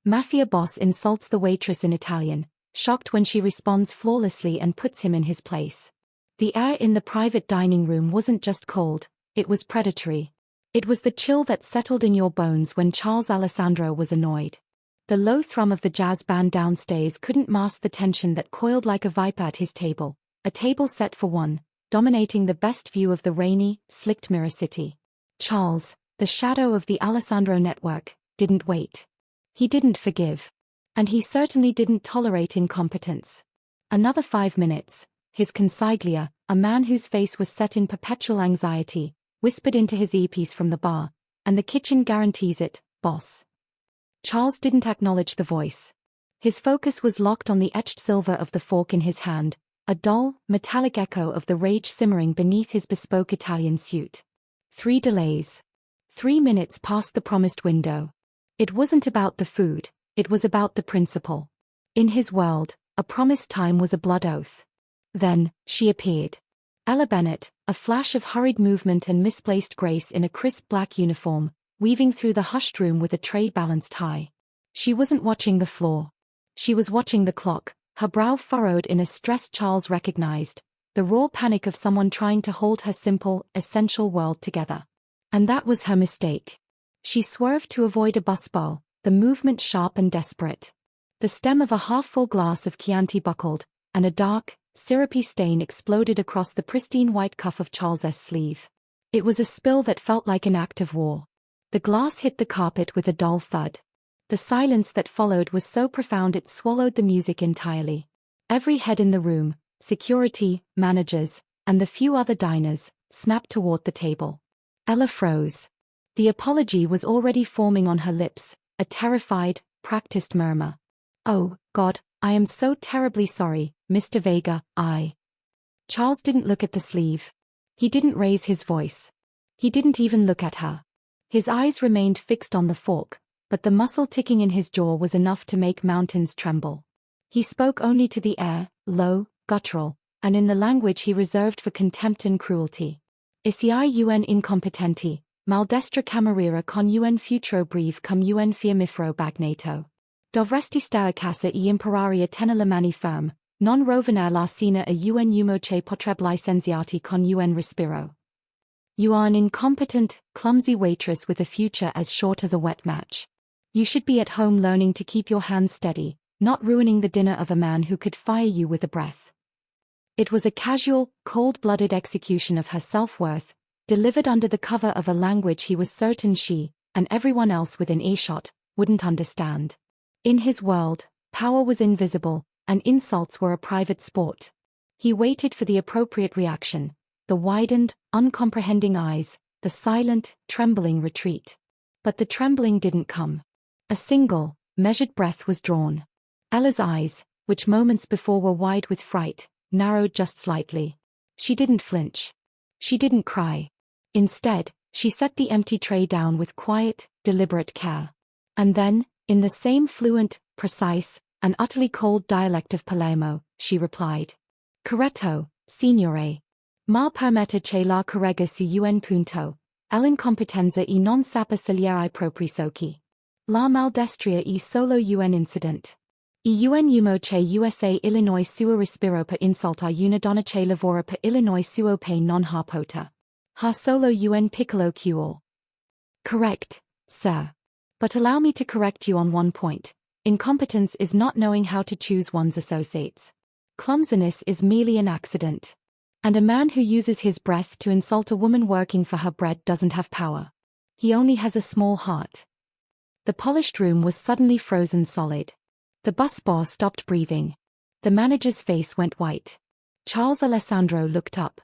Mafia boss insults the waitress in Italian, shocked when she responds flawlessly and puts him in his place. The air in the private dining room wasn't just cold, it was predatory. It was the chill that settled in your bones when Charles Alessandro was annoyed. The low thrum of the jazz band downstairs couldn't mask the tension that coiled like a viper at his table, a table set for one, dominating the best view of the rainy, slicked Mirror City. Charles, the shadow of the Alessandro network, didn't wait. He didn't forgive. And he certainly didn't tolerate incompetence. Another 5 minutes, his consigliere, a man whose face was set in perpetual anxiety, whispered into his earpiece from the bar, "And the kitchen guarantees it, boss." Charles didn't acknowledge the voice. His focus was locked on the etched silver of the fork in his hand, a dull, metallic echo of the rage simmering beneath his bespoke Italian suit. 3 delays. 3 minutes past the promised window. It wasn't about the food, it was about the principle. In his world, a promised time was a blood oath. Then, she appeared. Ella Bennett, a flash of hurried movement and misplaced grace in a crisp black uniform, weaving through the hushed room with a tray balanced high. She wasn't watching the floor. She was watching the clock, her brow furrowed in a stress Charles recognized, the raw panic of someone trying to hold her simple, essential world together. And that was her mistake. She swerved to avoid a busbowl, the movement sharp and desperate. The stem of a half-full glass of Chianti buckled, and a dark, syrupy stain exploded across the pristine white cuff of Charles's sleeve. It was a spill that felt like an act of war. The glass hit the carpet with a dull thud. The silence that followed was so profound it swallowed the music entirely. Every head in the room, security, managers, and the few other diners, snapped toward the table. Ella froze. The apology was already forming on her lips, a terrified, practiced murmur. "Oh, God, I am so terribly sorry, Mr. Vega, I..." Charles didn't look at the sleeve. He didn't raise his voice. He didn't even look at her. His eyes remained fixed on the fork, but the muscle ticking in his jaw was enough to make mountains tremble. He spoke only to the air, low, guttural, and in the language he reserved for contempt and cruelty. "Isii un incompetenti, maldestra cameriera con un futuro breve cum un fiammifero bagnato. Dovresti stare a casa e imparare a tenere le mani ferme, non rovinare la cena a un uomo che potrebbe licenziarti con un respiro. You are an incompetent, clumsy waitress with a future as short as a wet match. You should be at home learning to keep your hands steady, not ruining the dinner of a man who could fire you with a breath." It was a casual, cold-blooded execution of her self-worth, delivered under the cover of a language he was certain she, and everyone else within earshot, wouldn't understand. In his world, power was invisible, and insults were a private sport. He waited for the appropriate reaction, the widened, uncomprehending eyes, the silent, trembling retreat. But the trembling didn't come. A single, measured breath was drawn. Ella's eyes, which moments before were wide with fright, narrowed just slightly. She didn't flinch. She didn't cry. Instead, she set the empty tray down with quiet, deliberate care. And then, in the same fluent, precise, and utterly cold dialect of Palermo, she replied. "Corretto, signore. Ma permetta che la corregga su un punto, l'incompetenza e non sapere scegliere I propri soci. La maldestria e solo un incident. E un uomo che USA Illinois suo respiro per insulta una donna che lavora per Illinois suo pain non ha pota. Ha solo un piccolo cuore." "Correct, sir. But allow me to correct you on one point. Incompetence is not knowing how to choose one's associates. Clumsiness is merely an accident. And a man who uses his breath to insult a woman working for her bread doesn't have power. He only has a small heart." The polished room was suddenly frozen solid. The busboy stopped breathing. The manager's face went white. Charles Alessandro looked up.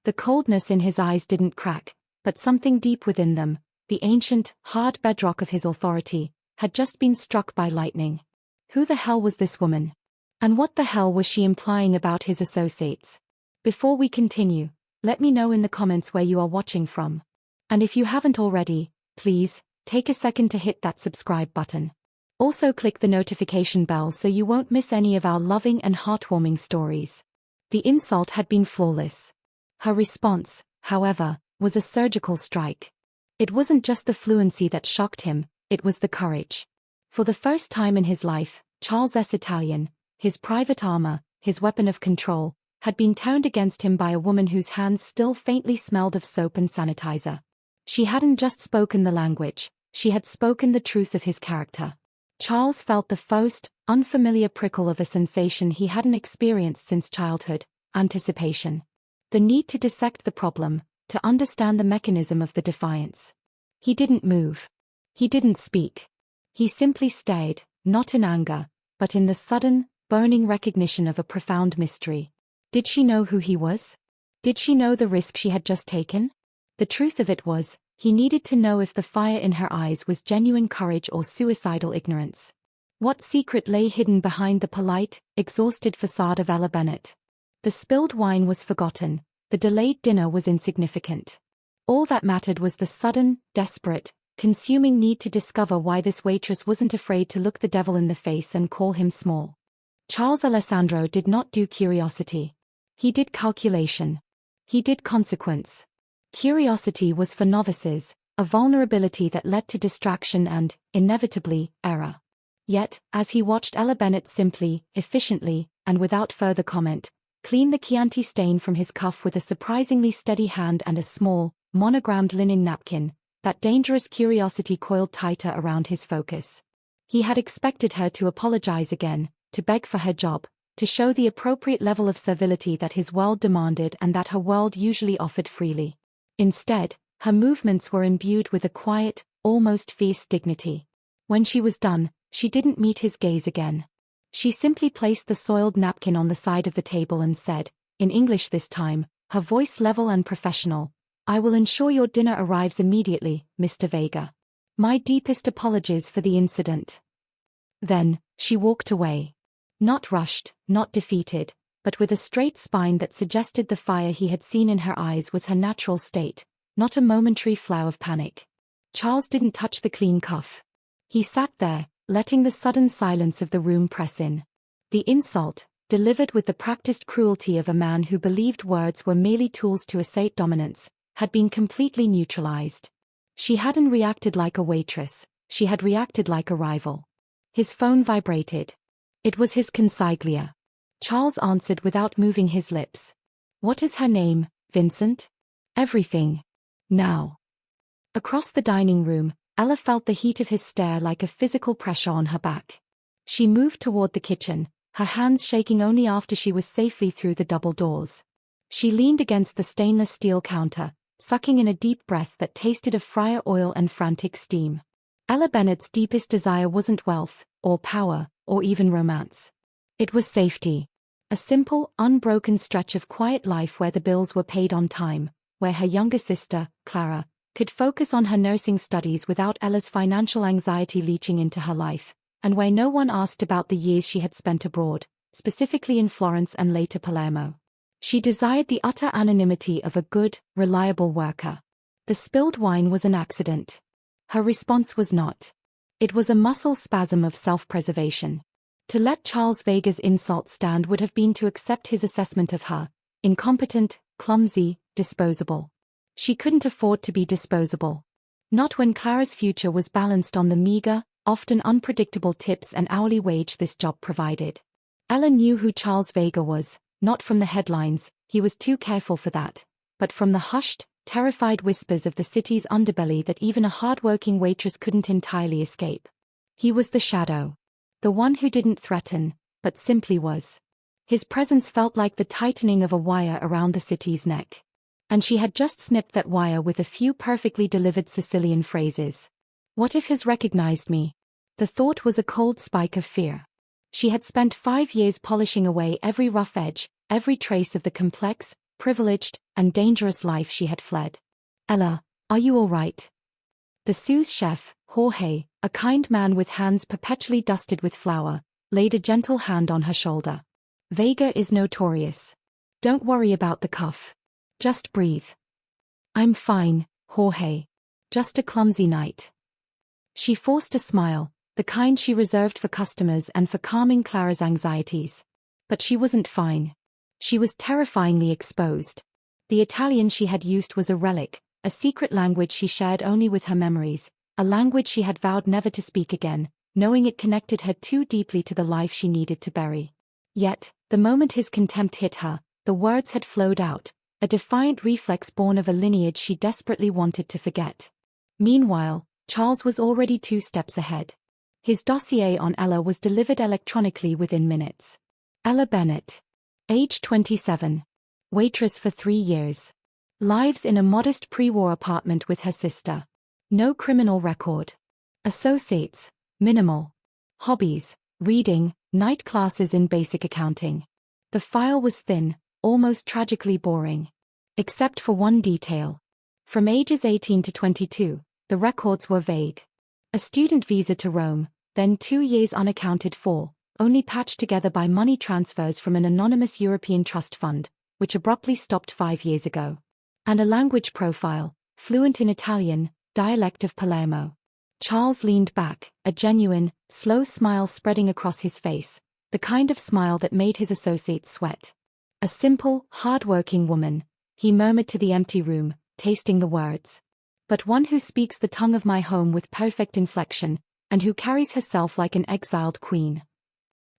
The coldness in his eyes didn't crack, but something deep within them, the ancient, hard bedrock of his authority, had just been struck by lightning. Who the hell was this woman? And what the hell was she implying about his associates? Before we continue, let me know in the comments where you are watching from. And if you haven't already, please, take a second to hit that subscribe button. Also click the notification bell so you won't miss any of our loving and heartwarming stories. The insult had been flawless. Her response, however, was a surgical strike. It wasn't just the fluency that shocked him, it was the courage. For the first time in his life, Charles' Italian, his private armor, his weapon of control, had been turned against him by a woman whose hands still faintly smelled of soap and sanitizer. She hadn't just spoken the language, she had spoken the truth of his character. Charles felt the first, unfamiliar prickle of a sensation he hadn't experienced since childhood: anticipation. The need to dissect the problem, to understand the mechanism of the defiance. He didn't move. He didn't speak. He simply stared, not in anger, but in the sudden, burning recognition of a profound mystery. Did she know who he was? Did she know the risk she had just taken? The truth of it was, he needed to know if the fire in her eyes was genuine courage or suicidal ignorance. What secret lay hidden behind the polite, exhausted facade of Ella Bennett? The spilled wine was forgotten, the delayed dinner was insignificant. All that mattered was the sudden, desperate, consuming need to discover why this waitress wasn't afraid to look the devil in the face and call him small. Charles Alessandro did not do curiosity. He did calculation. He did consequence. Curiosity was for novices, a vulnerability that led to distraction and, inevitably, error. Yet, as he watched Ella Bennett simply, efficiently, and without further comment, clean the Chianti stain from his cuff with a surprisingly steady hand and a small, monogrammed linen napkin, that dangerous curiosity coiled tighter around his focus. He had expected her to apologize again, to beg for her job, to show the appropriate level of servility that his world demanded and that her world usually offered freely. Instead, her movements were imbued with a quiet, almost fierce dignity. When she was done, she didn't meet his gaze again. She simply placed the soiled napkin on the side of the table and said, in English this time, her voice level and professional, "I will ensure your dinner arrives immediately, Mr. Vega. My deepest apologies for the incident." Then, she walked away. Not rushed, not defeated, but with a straight spine that suggested the fire he had seen in her eyes was her natural state, not a momentary flow of panic. Charles didn't touch the clean cuff. He sat there, letting the sudden silence of the room press in. The insult, delivered with the practiced cruelty of a man who believed words were merely tools to assert dominance, had been completely neutralized. She hadn't reacted like a waitress, she had reacted like a rival. His phone vibrated. It was his consigliere. Charles answered without moving his lips. "What is her name, Vincent?" "Everything. Now." Across the dining room, Ella felt the heat of his stare like a physical pressure on her back. She moved toward the kitchen, her hands shaking only after she was safely through the double doors. She leaned against the stainless steel counter, sucking in a deep breath that tasted of fryer oil and frantic steam. Ella Bennett's deepest desire wasn't wealth, or power, or even romance. It was safety. A simple, unbroken stretch of quiet life where the bills were paid on time, where her younger sister, Clara, could focus on her nursing studies without Ella's financial anxiety leaching into her life, and where no one asked about the years she had spent abroad, specifically in Florence and later Palermo. She desired the utter anonymity of a good, reliable worker. The spilled wine was an accident. Her response was not. It was a muscle spasm of self-preservation. To let Charles Vega's insult stand would have been to accept his assessment of her: incompetent, clumsy, disposable. She couldn't afford to be disposable. Not when Clara's future was balanced on the meager, often unpredictable tips and hourly wage this job provided. Ella knew who Charles Vega was, not from the headlines, he was too careful for that, but from the hushed, terrified whispers of the city's underbelly that even a hard-working waitress couldn't entirely escape. He was the shadow. The one who didn't threaten, but simply was. His presence felt like the tightening of a wire around the city's neck. And she had just snipped that wire with a few perfectly delivered Sicilian phrases. What if he's recognized me? The thought was a cold spike of fear. She had spent 5 years polishing away every rough edge, every trace of the complex, privileged, and dangerous life she had fled. "Ella, are you all right?" The sous chef, Jorge, a kind man with hands perpetually dusted with flour, laid a gentle hand on her shoulder. "Vega is notorious. Don't worry about the cuff. Just breathe." "I'm fine, Jorge. Just a clumsy night." She forced a smile, the kind she reserved for customers and for calming Clara's anxieties. But she wasn't fine. She was terrifyingly exposed. The Italian she had used was a relic, a secret language she shared only with her memories, a language she had vowed never to speak again, knowing it connected her too deeply to the life she needed to bury. Yet, the moment his contempt hit her, the words had flowed out, a defiant reflex born of a lineage she desperately wanted to forget. Meanwhile, Charles was already 2 steps ahead. His dossier on Ella was delivered electronically within minutes. Ella Bennett. Age 27. Waitress for 3 years. Lives in a modest pre-war apartment with her sister. No criminal record. Associates, minimal. Hobbies, reading, night classes in basic accounting. The file was thin, almost tragically boring. Except for one detail. From ages 18 to 22, the records were vague. A student visa to Rome, then 2 years unaccounted for, only patched together by money transfers from an anonymous European trust fund, which abruptly stopped 5 years ago. And a language profile, fluent in Italian, dialect of Palermo. Charles leaned back, a genuine, slow smile spreading across his face, the kind of smile that made his associates sweat. A simple, hard-working woman, he murmured to the empty room, tasting the words. But one who speaks the tongue of my home with perfect inflection, and who carries herself like an exiled queen.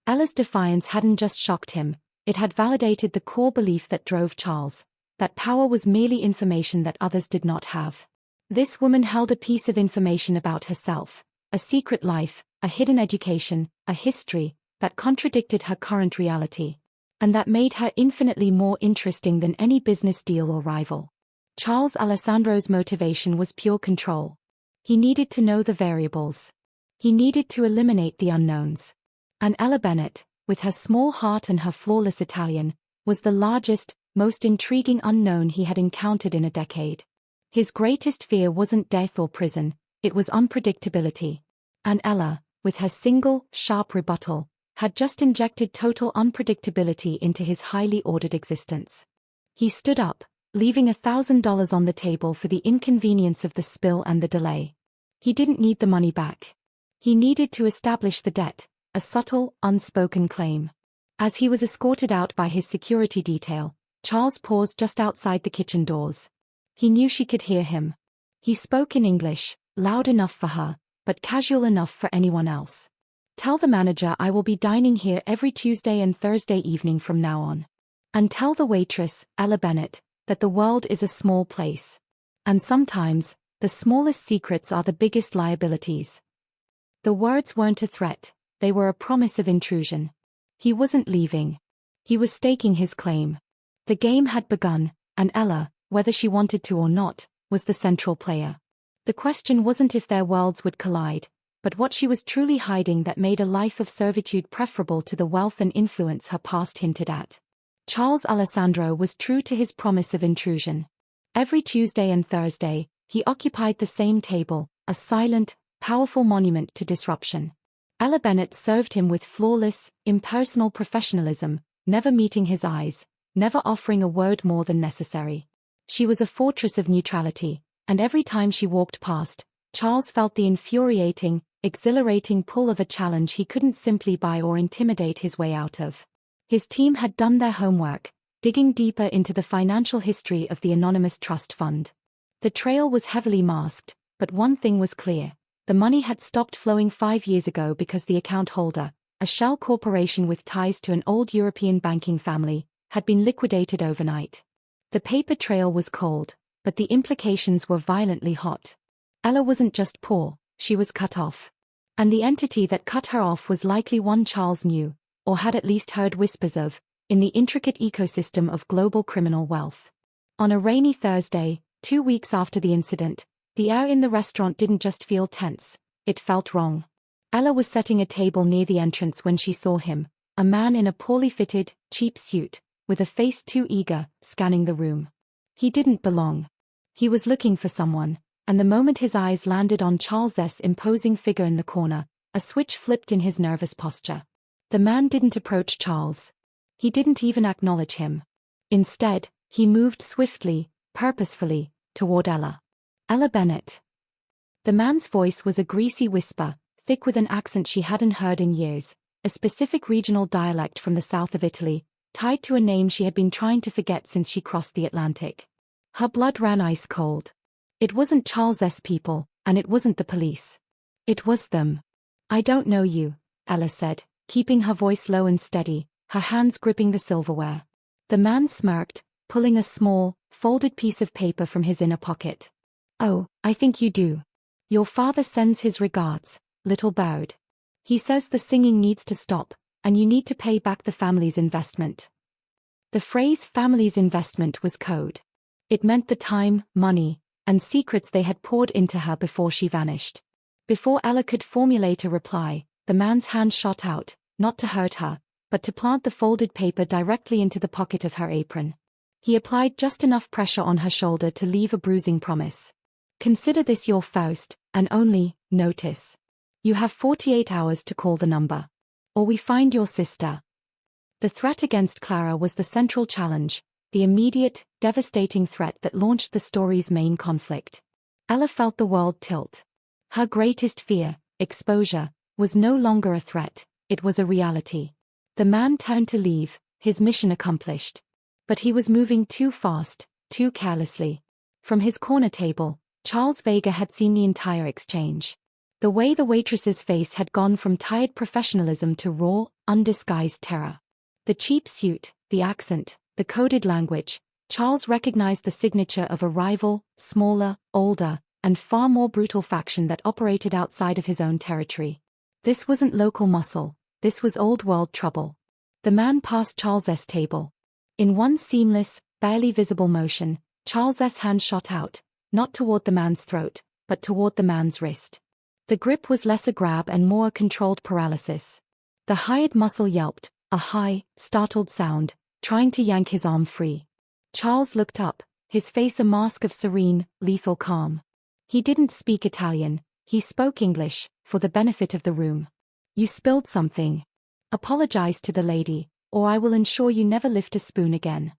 Ella's defiance hadn't just shocked him, it had validated the core belief that drove Charles, that power was merely information that others did not have. This woman held a piece of information about herself, a secret life, a hidden education, a history, that contradicted her current reality. And that made her infinitely more interesting than any business deal or rival. Charles Alessandro's motivation was pure control. He needed to know the variables. He needed to eliminate the unknowns. And Ella Bennett, with her small heart and her flawless Italian, was the largest, most intriguing unknown he had encountered in a decade. His greatest fear wasn't death or prison, it was unpredictability. And Ella, with her single, sharp rebuttal, had just injected total unpredictability into his highly ordered existence. He stood up, leaving $1,000 on the table for the inconvenience of the spill and the delay. He didn't need the money back. He needed to establish the debt, a subtle, unspoken claim. As he was escorted out by his security detail, Charles paused just outside the kitchen doors. He knew she could hear him. He spoke in English, loud enough for her, but casual enough for anyone else. Tell the manager I will be dining here every Tuesday and Thursday evening from now on. And tell the waitress, Ella Bennett, that the world is a small place. And sometimes, the smallest secrets are the biggest liabilities. The words weren't a threat, they were a promise of intrusion. He wasn't leaving. He was staking his claim. The game had begun, and Ella, whether she wanted to or not, was the central player. The question wasn't if their worlds would collide, but what she was truly hiding that made a life of servitude preferable to the wealth and influence her past hinted at. Charles Alessandro was true to his promise of intrusion. Every Tuesday and Thursday, he occupied the same table, a silent, powerful monument to disruption. Ella Bennett served him with flawless, impersonal professionalism, never meeting his eyes, never offering a word more than necessary. She was a fortress of neutrality, and every time she walked past, Charles felt the infuriating, exhilarating pull of a challenge he couldn't simply buy or intimidate his way out of. His team had done their homework, digging deeper into the financial history of the anonymous trust fund. The trail was heavily masked, but one thing was clear. The money had stopped flowing 5 years ago because the account holder, a shell corporation with ties to an old European banking family, had been liquidated overnight. The paper trail was cold, but the implications were violently hot. Ella wasn't just poor, she was cut off. And the entity that cut her off was likely one Charles knew, or had at least heard whispers of, in the intricate ecosystem of global criminal wealth. On a rainy Thursday, 2 weeks after the incident, the air in the restaurant didn't just feel tense, it felt wrong. Ella was setting a table near the entrance when she saw him, a man in a poorly fitted, cheap suit, with a face too eager, scanning the room. He didn't belong. He was looking for someone, and the moment his eyes landed on Charles's imposing figure in the corner, a switch flipped in his nervous posture. The man didn't approach Charles. He didn't even acknowledge him. Instead, he moved swiftly, purposefully, toward Ella. Ella Bennett. The man's voice was a greasy whisper, thick with an accent she hadn't heard in years, a specific regional dialect from the south of Italy, tied to a name she had been trying to forget since she crossed the Atlantic. Her blood ran ice cold. It wasn't Charles's people, and it wasn't the police. It was them. I don't know you, Ella said, keeping her voice low and steady, her hands gripping the silverware. The man smirked, pulling a small, folded piece of paper from his inner pocket. Oh, I think you do. Your father sends his regards, little bird. He says the singing needs to stop, and you need to pay back the family's investment. The phrase family's investment was code. It meant the time, money, and secrets they had poured into her before she vanished. Before Ella could formulate a reply, the man's hand shot out, not to hurt her, but to plant the folded paper directly into the pocket of her apron. He applied just enough pressure on her shoulder to leave a bruising promise. Consider this your first, and only, notice. You have 48 hours to call the number. Or we find your sister. The threat against Clara was the central challenge, the immediate, devastating threat that launched the story's main conflict. Ella felt the world tilt. Her greatest fear, exposure, was no longer a threat, it was a reality. The man turned to leave, his mission accomplished. But he was moving too fast, too carelessly. From his corner table, Charles Vega had seen the entire exchange. The way the waitress's face had gone from tired professionalism to raw, undisguised terror. The cheap suit, the accent, the coded language, Charles recognized the signature of a rival, smaller, older, and far more brutal faction that operated outside of his own territory. This wasn't local muscle, this was old-world trouble. The man passed Charles's table. In one seamless, barely visible motion, Charles's hand shot out, not toward the man's throat, but toward the man's wrist. The grip was less a grab and more a controlled paralysis. The hired muscle yelped, a high, startled sound, trying to yank his arm free. Charles looked up, his face a mask of serene, lethal calm. He didn't speak Italian, he spoke English, for the benefit of the room. You spilled something. Apologize to the lady, or I will ensure you never lift a spoon again.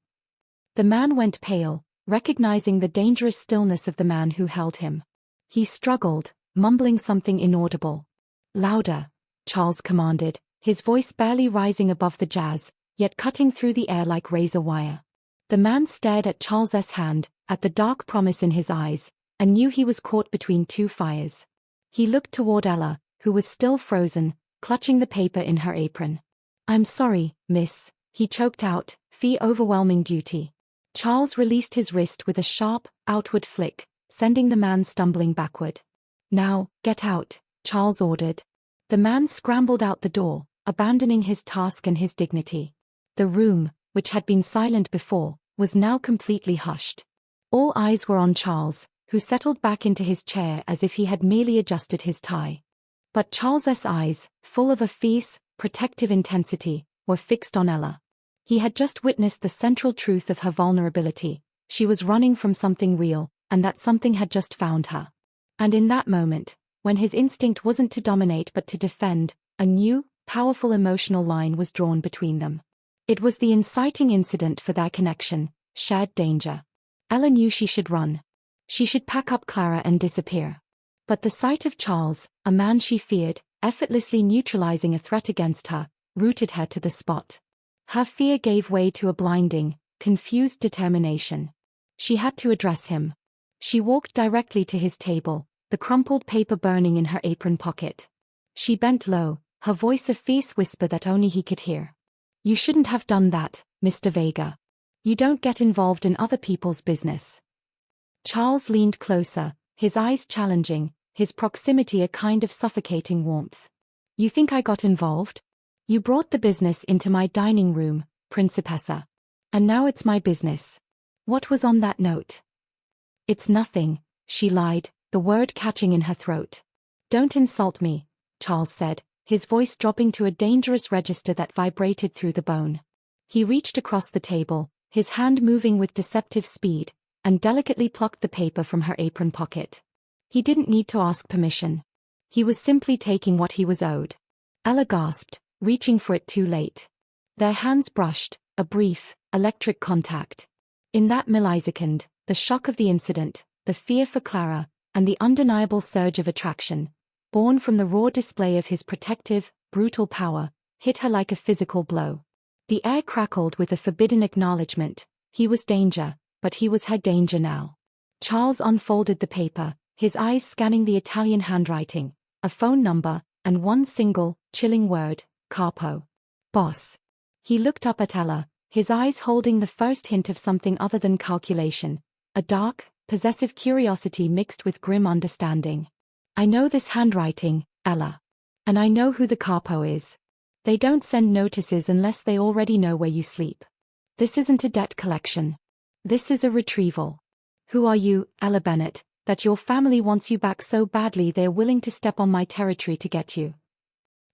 The man went pale, recognizing the dangerous stillness of the man who held him. He struggled, mumbling something inaudible. Louder, Charles commanded, his voice barely rising above the jazz, yet cutting through the air like razor wire. The man stared at Charles's hand, at the dark promise in his eyes, and knew he was caught between two fires. He looked toward Ella, who was still frozen, clutching the paper in her apron. I'm sorry, miss, he choked out, fee overwhelming duty. Charles released his wrist with a sharp, outward flick, sending the man stumbling backward. Now, get out, Charles ordered. The man scrambled out the door, abandoning his task and his dignity. The room, which had been silent before, was now completely hushed. All eyes were on Charles, who settled back into his chair as if he had merely adjusted his tie. But Charles's eyes, full of a fierce, protective intensity, were fixed on Ella. He had just witnessed the central truth of her vulnerability. She was running from something real, and that something had just found her. And in that moment, when his instinct wasn't to dominate but to defend, a new, powerful emotional line was drawn between them. It was the inciting incident for their connection, shared danger. Ella knew she should run. She should pack up Clara and disappear. But the sight of Charles, a man she feared, effortlessly neutralizing a threat against her, rooted her to the spot. Her fear gave way to a blinding, confused determination. She had to address him. She walked directly to his table, the crumpled paper burning in her apron pocket. She bent low, her voice a fierce whisper that only he could hear. You shouldn't have done that, Mr. Vega. You don't get involved in other people's business. Charles leaned closer, his eyes challenging, his proximity a kind of suffocating warmth. You think I got involved? You brought the business into my dining room, Principessa. And now it's my business. What was on that note? It's nothing, she lied, the word catching in her throat. Don't insult me, Charles said, his voice dropping to a dangerous register that vibrated through the bone. He reached across the table, his hand moving with deceptive speed, and delicately plucked the paper from her apron pocket. He didn't need to ask permission. He was simply taking what he was owed. Ella gasped, reaching for it too late. Their hands brushed, a brief, electric contact. In that millisecond, the shock of the incident, the fear for Clara, and the undeniable surge of attraction, born from the raw display of his protective, brutal power, hit her like a physical blow. The air crackled with a forbidden acknowledgement. He was danger, but he was her danger now. Charles unfolded the paper, his eyes scanning the Italian handwriting, a phone number, And one single, chilling word, capo. Boss. He looked up at Ella, his eyes holding the first hint of something other than calculation, a dark, possessive curiosity mixed with grim understanding. I know this handwriting, Ella. And I know who the capo is. They don't send notices unless they already know where you sleep. This isn't a debt collection. This is a retrieval. Who are you, Ella Bennett, that your family wants you back so badly they're willing to step on my territory to get you?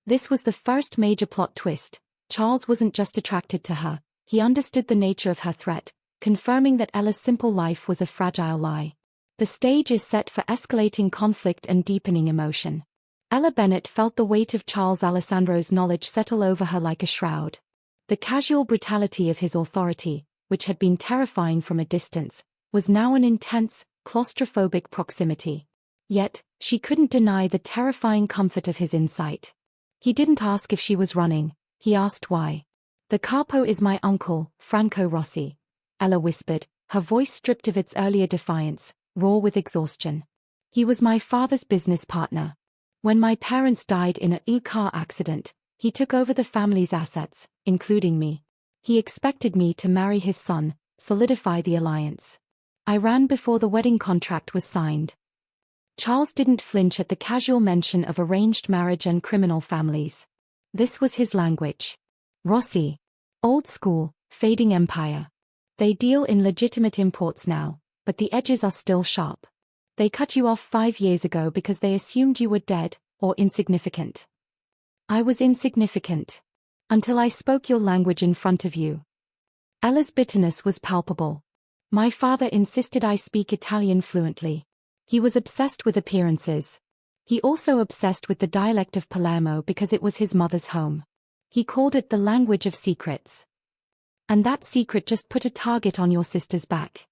This was the first major plot twist. Charles wasn't just attracted to her, he understood the nature of her threat, confirming that Ella's simple life was a fragile lie. The stage is set for escalating conflict and deepening emotion. Ella Bennett felt the weight of Charles Alessandro's knowledge settle over her like a shroud. The casual brutality of his authority, which had been terrifying from a distance, was now an intense, claustrophobic proximity. Yet, she couldn't deny the terrifying comfort of his insight. He didn't ask if she was running, he asked why. The capo is my uncle, Franco Rossi, Ella whispered, her voice stripped of its earlier defiance, raw with exhaustion. He was my father's business partner. When my parents died in a car accident, he took over the family's assets, including me. He expected me to marry his son, solidify the alliance. I ran before the wedding contract was signed. Charles didn't flinch at the casual mention of arranged marriage and criminal families. This was his language. Rossi. Old school, fading empire. They deal in legitimate imports now, but the edges are still sharp. They cut you off 5 years ago because they assumed you were dead, or insignificant. I was insignificant. Until I spoke your language in front of you. Ella's bitterness was palpable. My father insisted I speak Italian fluently. He was obsessed with appearances. He also obsessed with the dialect of Palermo because it was his mother's home. He called it the language of secrets. And that secret just put a target on your sister's back.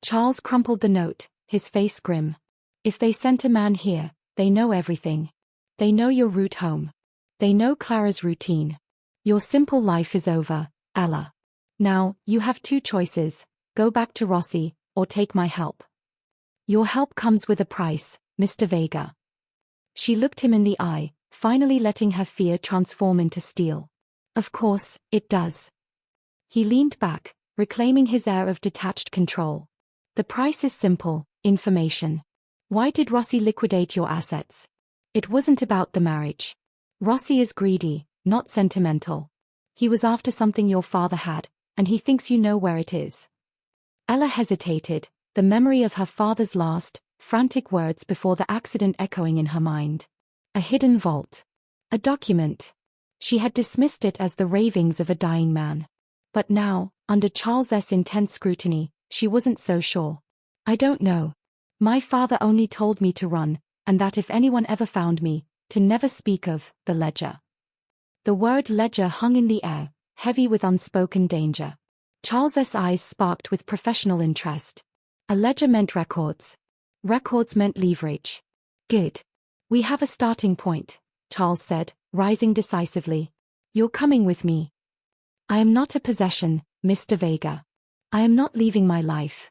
Charles crumpled the note, his face grim. If they sent a man here, they know everything. They know your route home. They know Clara's routine. Your simple life is over, Ella. Now, you have 2 choices, go back to Rossi, or take my help. Your help comes with a price, Mr. Vega. She looked him in the eye, finally letting her fear transform into steel. Of course, it does. He leaned back, reclaiming his air of detached control. The price is simple, information. Why did Rossi liquidate your assets? It wasn't about the marriage. Rossi is greedy, not sentimental. He was after something your father had, and he thinks you know where it is. Ella hesitated, the memory of her father's last, frantic words before the accident echoing in her mind. A hidden vault. A document. She had dismissed it as the ravings of a dying man. But now, under Charles's intense scrutiny, she wasn't so sure. I don't know. My father only told me to run, and that if anyone ever found me, to never speak of the ledger. The word ledger hung in the air, heavy with unspoken danger. Charles's eyes sparked with professional interest. A ledger meant records. Records meant leverage. Good. We have a starting point, Charles said, rising decisively. You're coming with me. I am not a possession, Mr. Vega. I am not leaving my life.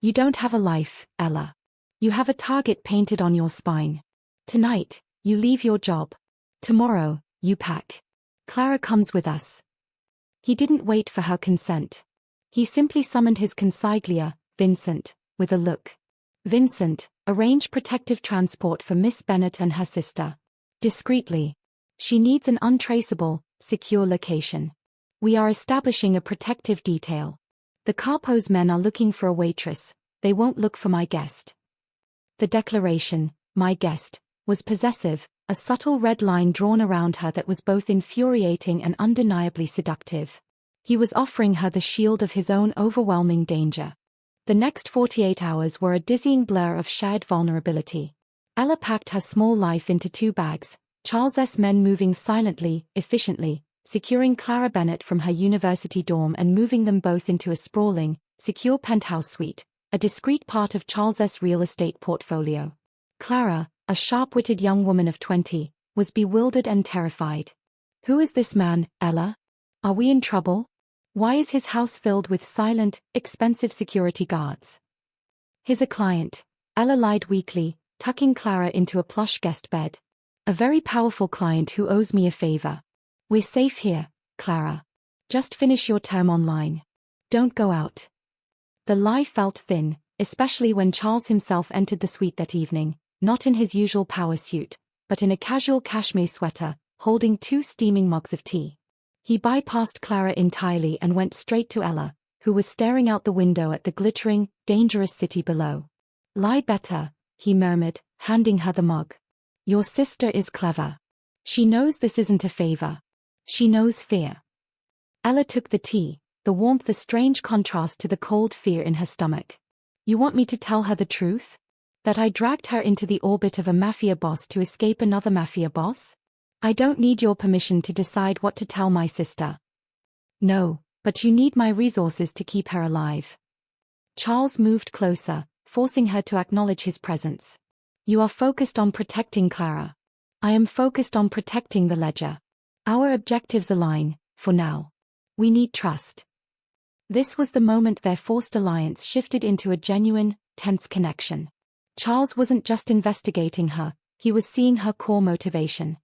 You don't have a life, Ella. You have a target painted on your spine. Tonight, you leave your job. Tomorrow, you pack. Clara comes with us. He didn't wait for her consent. He simply summoned his consigliere, Vincent, with a look. Vincent, arrange protective transport for Miss Bennett and her sister. Discreetly. She needs an untraceable, secure location. We are establishing a protective detail. The capo's men are looking for a waitress, they won't look for my guest. The declaration, my guest, was possessive, a subtle red line drawn around her that was both infuriating and undeniably seductive. He was offering her the shield of his own overwhelming danger. The next 48 hours were a dizzying blur of shared vulnerability. Ella packed her small life into 2 bags, Charles's men moving silently, efficiently, securing Clara Bennett from her university dorm and moving them both into a sprawling, secure penthouse suite, a discrete part of Charles's real estate portfolio. Clara, a sharp-witted young woman of 20, was bewildered and terrified. Who is this man, Ella? Are we in trouble? Why is his house filled with silent, expensive security guards? He's a client. Ella lied weakly, tucking Clara into a plush guest bed. A very powerful client who owes me a favor. We're safe here, Clara. Just finish your term online. Don't go out. The lie felt thin, especially when Charles himself entered the suite that evening, not in his usual power suit, but in a casual cashmere sweater, holding 2 steaming mugs of tea. He bypassed Clara entirely and went straight to Ella, who was staring out the window at the glittering, dangerous city below. Lie better, he murmured, handing her the mug. Your sister is clever. She knows this isn't a favor. She knows fear. Ella took the tea, the warmth a strange contrast to the cold fear in her stomach. You want me to tell her the truth? That I dragged her into the orbit of a mafia boss to escape another mafia boss? I don't need your permission to decide what to tell my sister. No, but you need my resources to keep her alive. Charles moved closer, forcing her to acknowledge his presence. You are focused on protecting Clara. I am focused on protecting the ledger. Our objectives align, for now. We need trust. This was the moment their forced alliance shifted into a genuine, tense connection. Charles wasn't just investigating her, he was seeing her core motivation.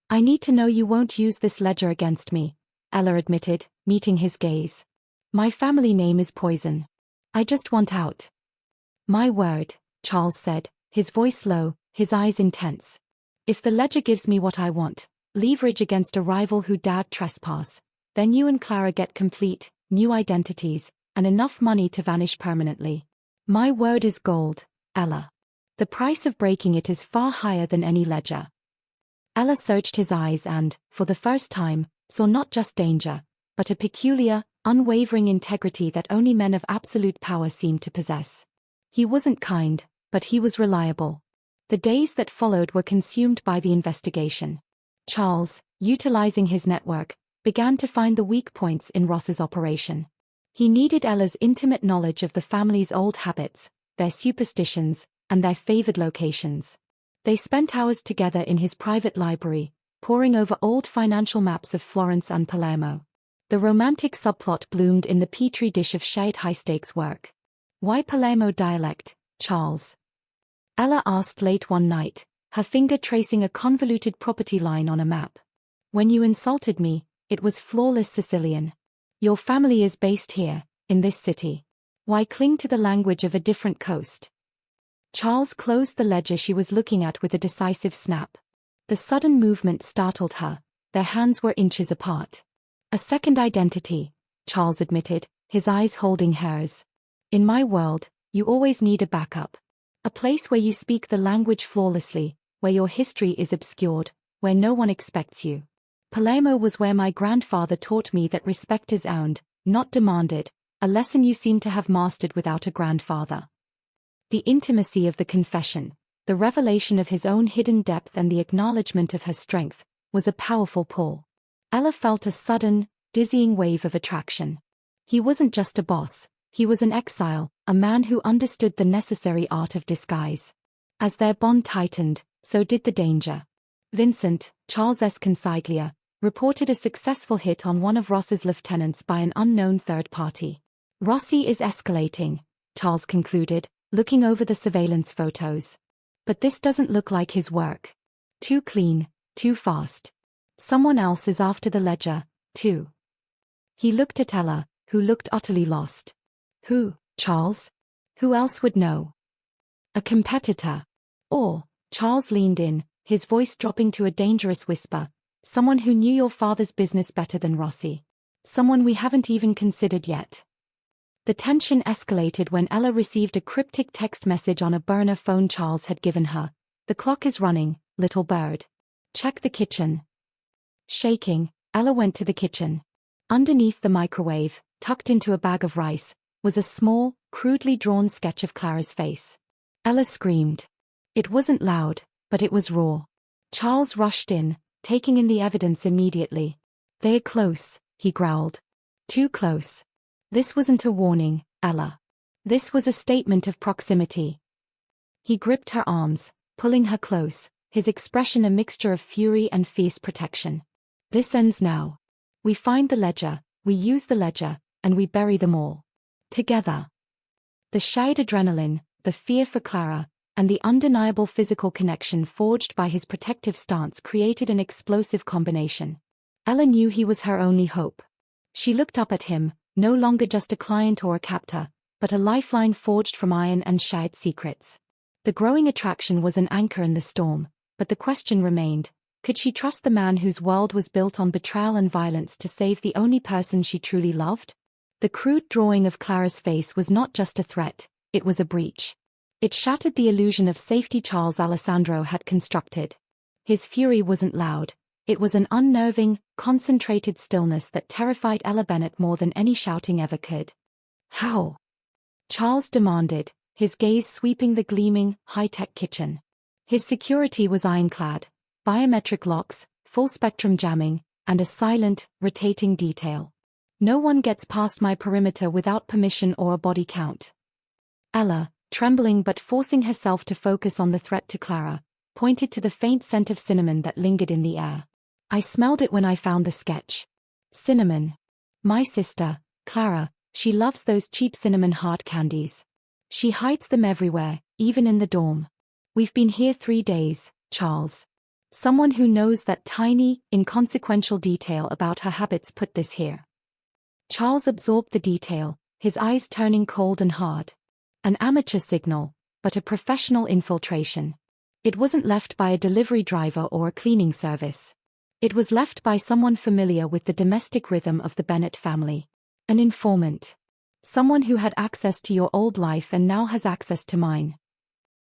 I need to know you won't use this ledger against me, Ella admitted, meeting his gaze. My family name is poison. I just want out. My word, Charles said, his voice low, his eyes intense. If the ledger gives me what I want, leverage against a rival who dared trespass, then you and Clara get complete, new identities, and enough money to vanish permanently. My word is gold, Ella. The price of breaking it is far higher than any ledger. Ella searched his eyes and, for the first time, saw not just danger, but a peculiar, unwavering integrity that only men of absolute power seemed to possess. He wasn't kind, but he was reliable. The days that followed were consumed by the investigation. Charles, utilizing his network, began to find the weak points in Ross's operation. He needed Ella's intimate knowledge of the family's old habits, their superstitions, and their favored locations. They spent hours together in his private library, poring over old financial maps of Florence and Palermo. The romantic subplot bloomed in the petri dish of shared high-stakes work. Why Palermo dialect, Charles? Ella asked late one night, her finger tracing a convoluted property line on a map. When you insulted me, it was flawless Sicilian. Your family is based here, in this city. Why cling to the language of a different coast? Charles closed the ledger she was looking at with a decisive snap. The sudden movement startled her, their hands were inches apart. A second identity, Charles admitted, his eyes holding hers. In my world, you always need a backup. A place where you speak the language flawlessly, where your history is obscured, where no one expects you. Palermo was where my grandfather taught me that respect is earned, not demanded, a lesson you seem to have mastered without a grandfather. The intimacy of the confession, the revelation of his own hidden depth and the acknowledgement of her strength, was a powerful pull. Ella felt a sudden, dizzying wave of attraction. He wasn't just a boss, he was an exile, a man who understood the necessary art of disguise. As their bond tightened, so did the danger. Vincent, Charles' consigliere, reported a successful hit on one of Ross's lieutenants by an unknown third party. Rossi is escalating, Charles concluded, looking over the surveillance photos. But this doesn't look like his work. Too clean, too fast. Someone else is after the ledger, too. He looked at Ella, who looked utterly lost. Who, Charles? Who else would know? A competitor. Or, Charles leaned in, his voice dropping to a dangerous whisper, someone who knew your father's business better than Rossi. Someone we haven't even considered yet. The tension escalated when Ella received a cryptic text message on a burner phone Charles had given her. The clock is running, little bird. Check the kitchen. Shaking, Ella went to the kitchen. Underneath the microwave, tucked into a bag of rice, was a small, crudely drawn sketch of Clara's face. Ella screamed. It wasn't loud, but it was raw. Charles rushed in, taking in the evidence immediately. They're close, he growled. Too close. This wasn't a warning, Ella. This was a statement of proximity. He gripped her arms, pulling her close, his expression a mixture of fury and fierce protection. This ends now. We find the ledger, we use the ledger, and we bury them all. Together. The shared adrenaline, the fear for Clara, and the undeniable physical connection forged by his protective stance created an explosive combination. Ella knew he was her only hope. She looked up at him, no longer just a client or a captor, but a lifeline forged from iron and shared secrets. The growing attraction was an anchor in the storm, but the question remained, could she trust the man whose world was built on betrayal and violence to save the only person she truly loved? The crude drawing of Clara's face was not just a threat, it was a breach. It shattered the illusion of safety Charles Alessandro had constructed. His fury wasn't loud, it was an unnerving, concentrated stillness that terrified Ella Bennett more than any shouting ever could. How? Charles demanded, his gaze sweeping the gleaming, high-tech kitchen. His security was ironclad, biometric locks, full-spectrum jamming, and a silent, rotating detail. No one gets past my perimeter without permission or a body count. Ella, trembling but forcing herself to focus on the threat to Clara, pointed to the faint scent of cinnamon that lingered in the air. I smelled it when I found the sketch. Cinnamon. My sister, Clara, she loves those cheap cinnamon hard candies. She hides them everywhere, even in the dorm. We've been here 3 days, Charles. Someone who knows that tiny, inconsequential detail about her habits put this here. Charles absorbed the detail, his eyes turning cold and hard. An amateur signal, but a professional infiltration. It wasn't left by a delivery driver or a cleaning service. It was left by someone familiar with the domestic rhythm of the Bennett family. An informant. Someone who had access to your old life and now has access to mine.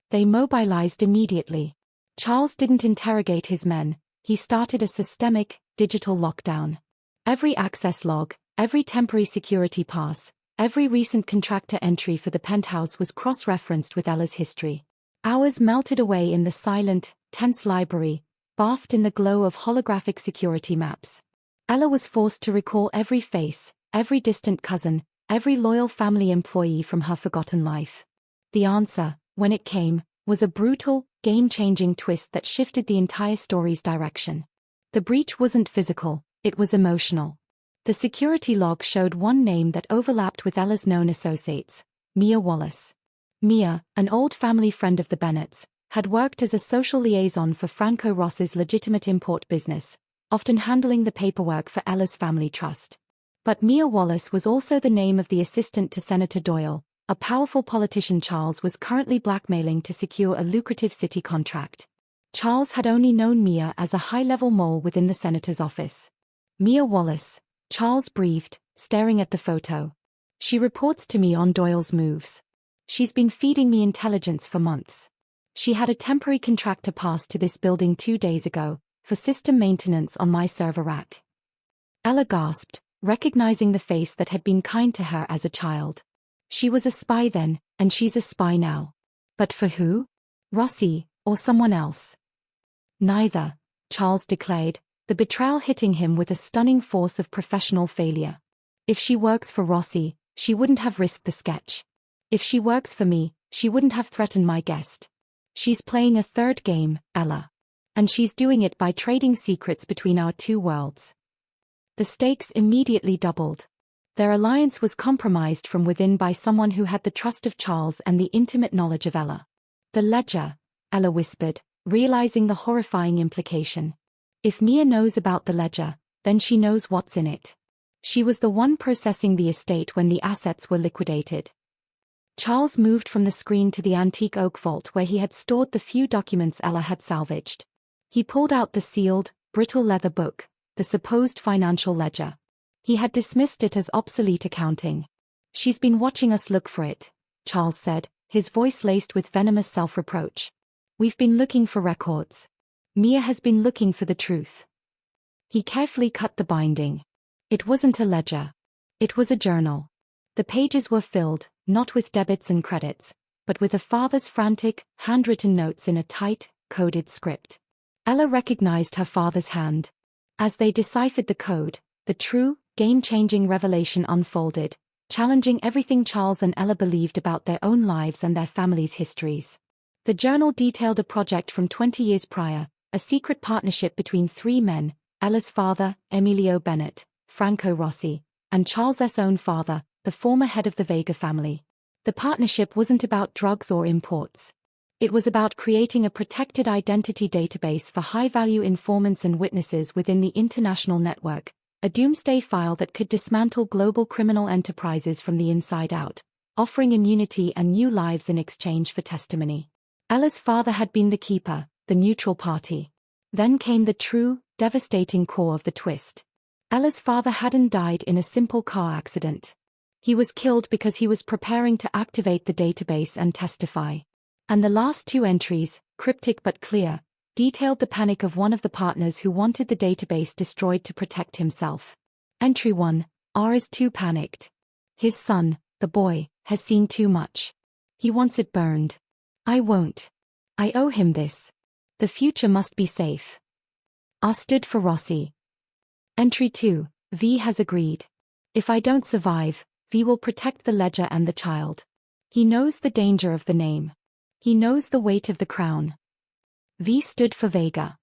They mobilized immediately. Charles didn't interrogate his men, he started a systemic, digital lockdown. Every access log, every temporary security pass, every recent contractor entry for the penthouse was cross-referenced with Ella's history. Hours melted away in the silent, tense library, bathed in the glow of holographic security maps. Ella was forced to recall every face, every distant cousin, every loyal family employee from her forgotten life. The answer, when it came, was a brutal, game-changing twist that shifted the entire story's direction. The breach wasn't physical, it was emotional. The security log showed one name that overlapped with Ella's known associates, Mia Wallace. Mia, an old family friend of the Bennetts, had worked as a social liaison for Franco Ross's legitimate import business, often handling the paperwork for Ella's family trust. But Mia Wallace was also the name of the assistant to Senator Doyle, a powerful politician Charles was currently blackmailing to secure a lucrative city contract. Charles had only known Mia as a high-level mole within the senator's office. Mia Wallace, Charles breathed, staring at the photo. She reports to me on Doyle's moves. She's been feeding me intelligence for months. She had a temporary contractor pass to this building 2 days ago, for system maintenance on my server rack. Ella gasped, recognizing the face that had been kind to her as a child. She was a spy then, and she's a spy now. But for who? Rossi, or someone else? Neither, Charles declared, the betrayal hitting him with a stunning force of professional failure. If she works for Rossi, she wouldn't have risked the sketch. If she works for me, she wouldn't have threatened my guest. She's playing a third game, Ella. And she's doing it by trading secrets between our two worlds. The stakes immediately doubled. Their alliance was compromised from within by someone who had the trust of Charles and the intimate knowledge of Ella. The ledger, Ella whispered, realizing the horrifying implication. If Mia knows about the ledger, then she knows what's in it. She was the one processing the estate when the assets were liquidated. Charles moved from the screen to the antique oak vault where he had stored the few documents Ella had salvaged. He pulled out the sealed, brittle leather book, the supposed financial ledger. He had dismissed it as obsolete accounting. She's been watching us look for it, Charles said, his voice laced with venomous self-reproach. We've been looking for records. Mia has been looking for the truth. He carefully cut the binding. It wasn't a ledger. It was a journal. The pages were filled, not with debits and credits, but with a father's frantic, handwritten notes in a tight, coded script. Ella recognized her father's hand. As they deciphered the code, the true, game-changing revelation unfolded, challenging everything Charles and Ella believed about their own lives and their families' histories. The journal detailed a project from 20 years prior, a secret partnership between 3 men, Ella's father, Emilio Bennett, Franco Rossi, and Charles' own father, the former head of the Vega family. The partnership wasn't about drugs or imports. It was about creating a protected identity database for high-value informants and witnesses within the international network, a doomsday file that could dismantle global criminal enterprises from the inside out, offering immunity and new lives in exchange for testimony. Ella's father had been the keeper, the neutral party. Then came the true, devastating core of the twist. Ella's father hadn't died in a simple car accident. He was killed because he was preparing to activate the database and testify. And the last two entries, cryptic but clear, detailed the panic of one of the partners who wanted the database destroyed to protect himself. Entry 1, R is too panicked. His son, the boy, has seen too much. He wants it burned. I won't. I owe him this. The future must be safe. R stood for Rossi. Entry 2, V has agreed. If I don't survive, V will protect the ledger and the child. He knows the danger of the name. He knows the weight of the crown. V stood for Vega.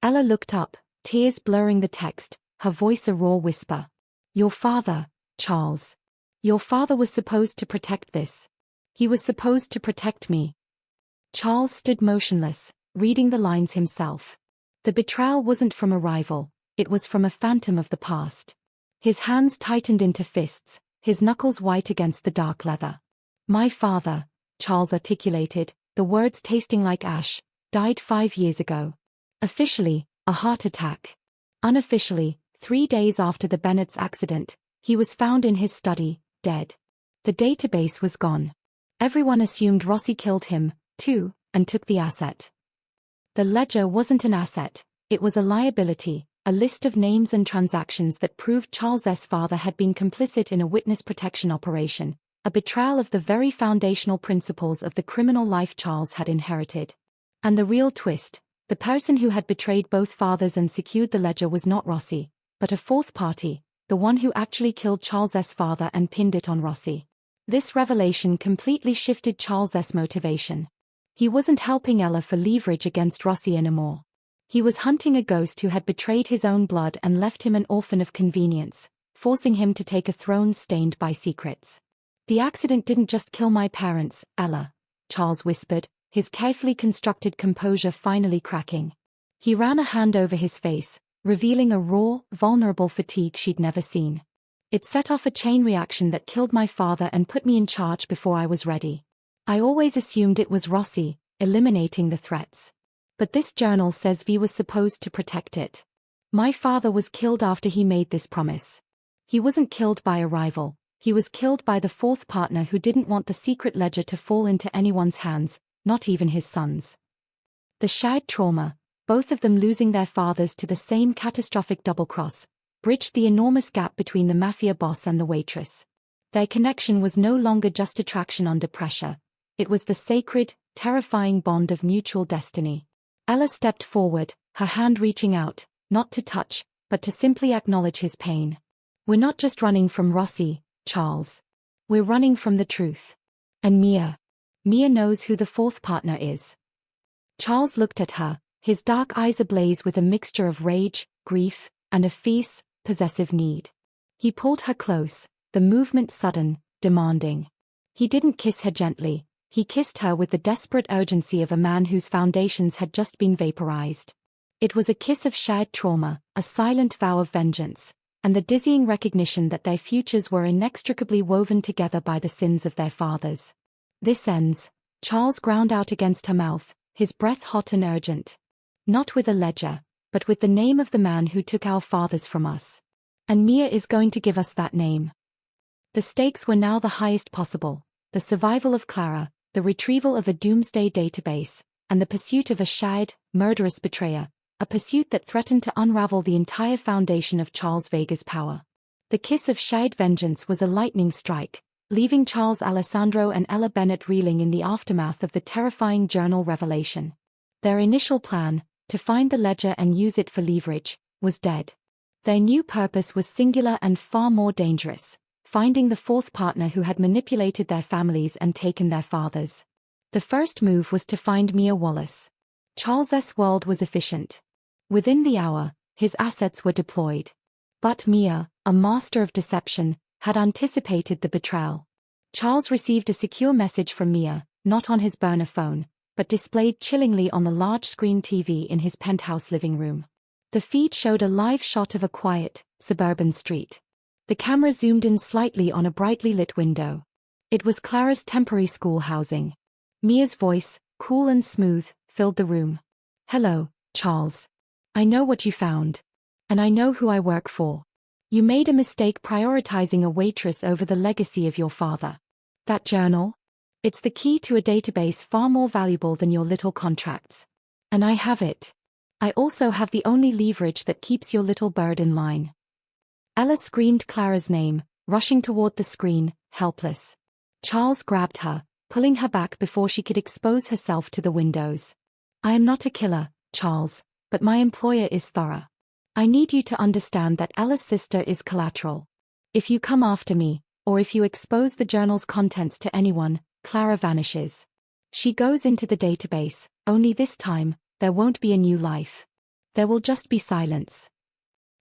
Ella looked up, tears blurring the text, her voice a raw whisper. Your father, Charles. Your father was supposed to protect this. He was supposed to protect me. Charles stood motionless, reading the lines himself. The betrayal wasn't from a rival, it was from a phantom of the past. His hands tightened into fists, his knuckles white against the dark leather. My father, Charles articulated, the words tasting like ash, died 5 years ago. Officially, a heart attack. Unofficially, 3 days after the Bennett's accident, he was found in his study, dead. The database was gone. Everyone assumed Rossi killed him, too, and took the asset. The ledger wasn't an asset, it was a liability, a list of names and transactions that proved Charles' father had been complicit in a witness protection operation, a betrayal of the very foundational principles of the criminal life Charles had inherited. And the real twist, the person who had betrayed both fathers and secured the ledger was not Rossi, but a fourth party, the one who actually killed Charles' father and pinned it on Rossi. This revelation completely shifted Charles' motivation. He wasn't helping Ella for leverage against Rossi anymore. He was hunting a ghost who had betrayed his own blood and left him an orphan of convenience, forcing him to take a throne stained by secrets. The accident didn't just kill my parents, Ella, Charles whispered, his carefully constructed composure finally cracking. He ran a hand over his face, revealing a raw, vulnerable fatigue she'd never seen. It set off a chain reaction that killed my father and put me in charge before I was ready. I always assumed it was Rossi, eliminating the threats. But this journal says V was supposed to protect it. My father was killed after he made this promise. He wasn't killed by a rival, he was killed by the fourth partner who didn't want the secret ledger to fall into anyone's hands, not even his son's. The shared trauma, both of them losing their fathers to the same catastrophic double-cross, bridged the enormous gap between the Mafia boss and the waitress. Their connection was no longer just attraction under pressure. It was the sacred, terrifying bond of mutual destiny. Ella stepped forward, her hand reaching out, not to touch, but to simply acknowledge his pain. We're not just running from Rossi, Charles. We're running from the truth. And Mia. Mia knows who the fourth partner is. Charles looked at her, his dark eyes ablaze with a mixture of rage, grief, and a fierce, possessive need. He pulled her close, the movement sudden, demanding. He didn't kiss her gently. He kissed her with the desperate urgency of a man whose foundations had just been vaporized. It was a kiss of shared trauma, a silent vow of vengeance, and the dizzying recognition that their futures were inextricably woven together by the sins of their fathers. This ends, Charles ground out against her mouth, his breath hot and urgent. Not with a ledger, but with the name of the man who took our fathers from us. And Mia is going to give us that name. The stakes were now the highest possible, the survival of Clara, the retrieval of a doomsday database, and the pursuit of a shared, murderous betrayer, a pursuit that threatened to unravel the entire foundation of Charles Vega's power. The kiss of shared vengeance was a lightning strike, leaving Charles Alessandro and Ella Bennett reeling in the aftermath of the terrifying journal revelation. Their initial plan, to find the ledger and use it for leverage, was dead. Their new purpose was singular and far more dangerous. Finding the fourth partner who had manipulated their families and taken their fathers. The first move was to find Mia Wallace. Charles's world was efficient. Within the hour, his assets were deployed. But Mia, a master of deception, had anticipated the betrayal. Charles received a secure message from Mia, not on his burner phone, but displayed chillingly on the large-screen TV in his penthouse living room. The feed showed a live shot of a quiet, suburban street. The camera zoomed in slightly on a brightly lit window. It was Clara's temporary school housing. Mia's voice, cool and smooth, filled the room. "Hello, Charles. I know what you found. And I know who I work for. You made a mistake prioritizing a waitress over the legacy of your father. That journal? It's the key to a database far more valuable than your little contracts. And I have it. I also have the only leverage that keeps your little bird in line." Ella screamed Clara's name, rushing toward the screen, helpless. Charles grabbed her, pulling her back before she could expose herself to the windows. "I am not a killer, Charles, but my employer is thorough. I need you to understand that Ella's sister is collateral. If you come after me, or if you expose the journal's contents to anyone, Clara vanishes. She goes into the database, only this time, there won't be a new life. There will just be silence."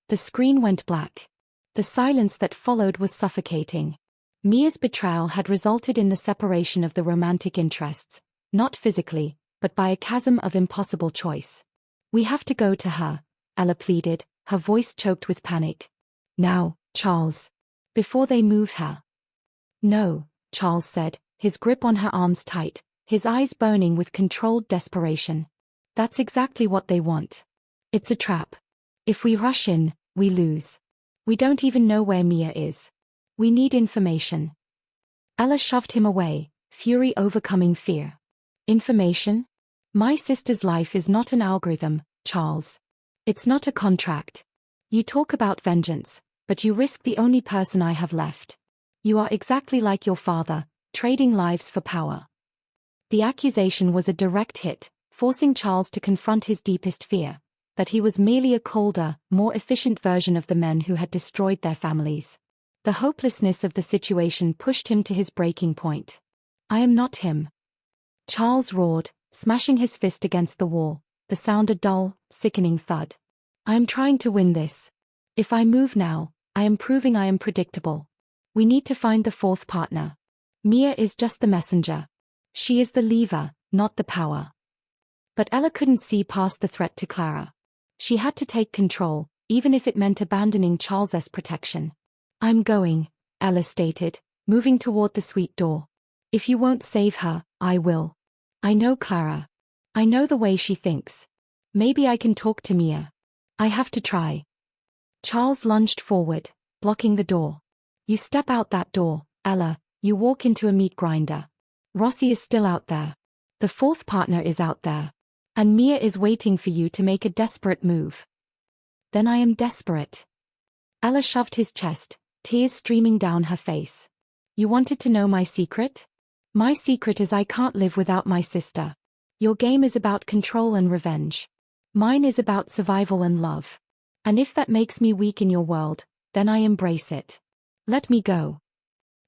The screen went black. The silence that followed was suffocating. Mia's betrayal had resulted in the separation of the romantic interests, not physically, but by a chasm of impossible choice. "We have to go to her," Ella pleaded, her voice choked with panic. "Now, Charles. Before they move her." "No," Charles said, his grip on her arms tight, his eyes burning with controlled desperation. "That's exactly what they want. It's a trap. If we rush in, we lose. We don't even know where Mia is. We need information." Ella shoved him away, fury overcoming fear. "Information? My sister's life is not an algorithm, Charles. It's not a contract. You talk about vengeance, but you risk the only person I have left. You are exactly like your father, trading lives for power." The accusation was a direct hit, forcing Charles to confront his deepest fear, that he was merely a colder, more efficient version of the men who had destroyed their families. The hopelessness of the situation pushed him to his breaking point. "I am not him," Charles roared, smashing his fist against the wall, the sound a dull, sickening thud. "I am trying to win this. If I move now, I am proving I am predictable. We need to find the fourth partner. Mia is just the messenger. She is the lever, not the power." But Ella couldn't see past the threat to Clara. She had to take control, even if it meant abandoning Charles's protection. "I'm going," Ella stated, moving toward the suite door. "If you won't save her, I will. I know Clara. I know the way she thinks. Maybe I can talk to Mia. I have to try." Charles lunged forward, blocking the door. "You step out that door, Ella, you walk into a meat grinder. Rossi is still out there. The fourth partner is out there. And Mia is waiting for you to make a desperate move." "Then I am desperate." Ella shoved his chest, tears streaming down her face. "You wanted to know my secret? My secret is I can't live without my sister. Your game is about control and revenge. Mine is about survival and love. And if that makes me weak in your world, then I embrace it. Let me go."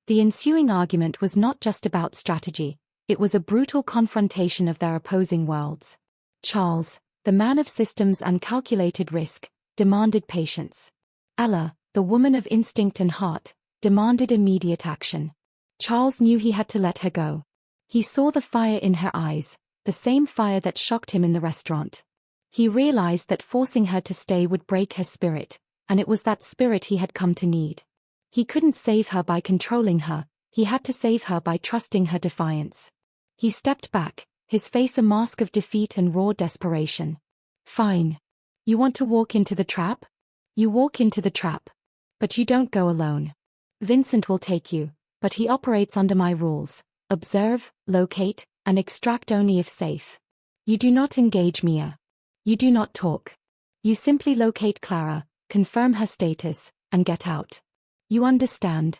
The ensuing argument was not just about strategy, it was a brutal confrontation of their opposing worlds. Charles, the man of systems and calculated risk, demanded patience. Ella, the woman of instinct and heart, demanded immediate action. Charles knew he had to let her go. He saw the fire in her eyes, the same fire that shocked him in the restaurant. He realized that forcing her to stay would break her spirit, and it was that spirit he had come to need. He couldn't save her by controlling her, he had to save her by trusting her defiance. He stepped back, his face a mask of defeat and raw desperation. "Fine. You want to walk into the trap? You walk into the trap. But you don't go alone. Vincent will take you, but he operates under my rules: observe, locate, and extract only if safe. You do not engage Mia. You do not talk. You simply locate Clara, confirm her status, and get out. You understand?"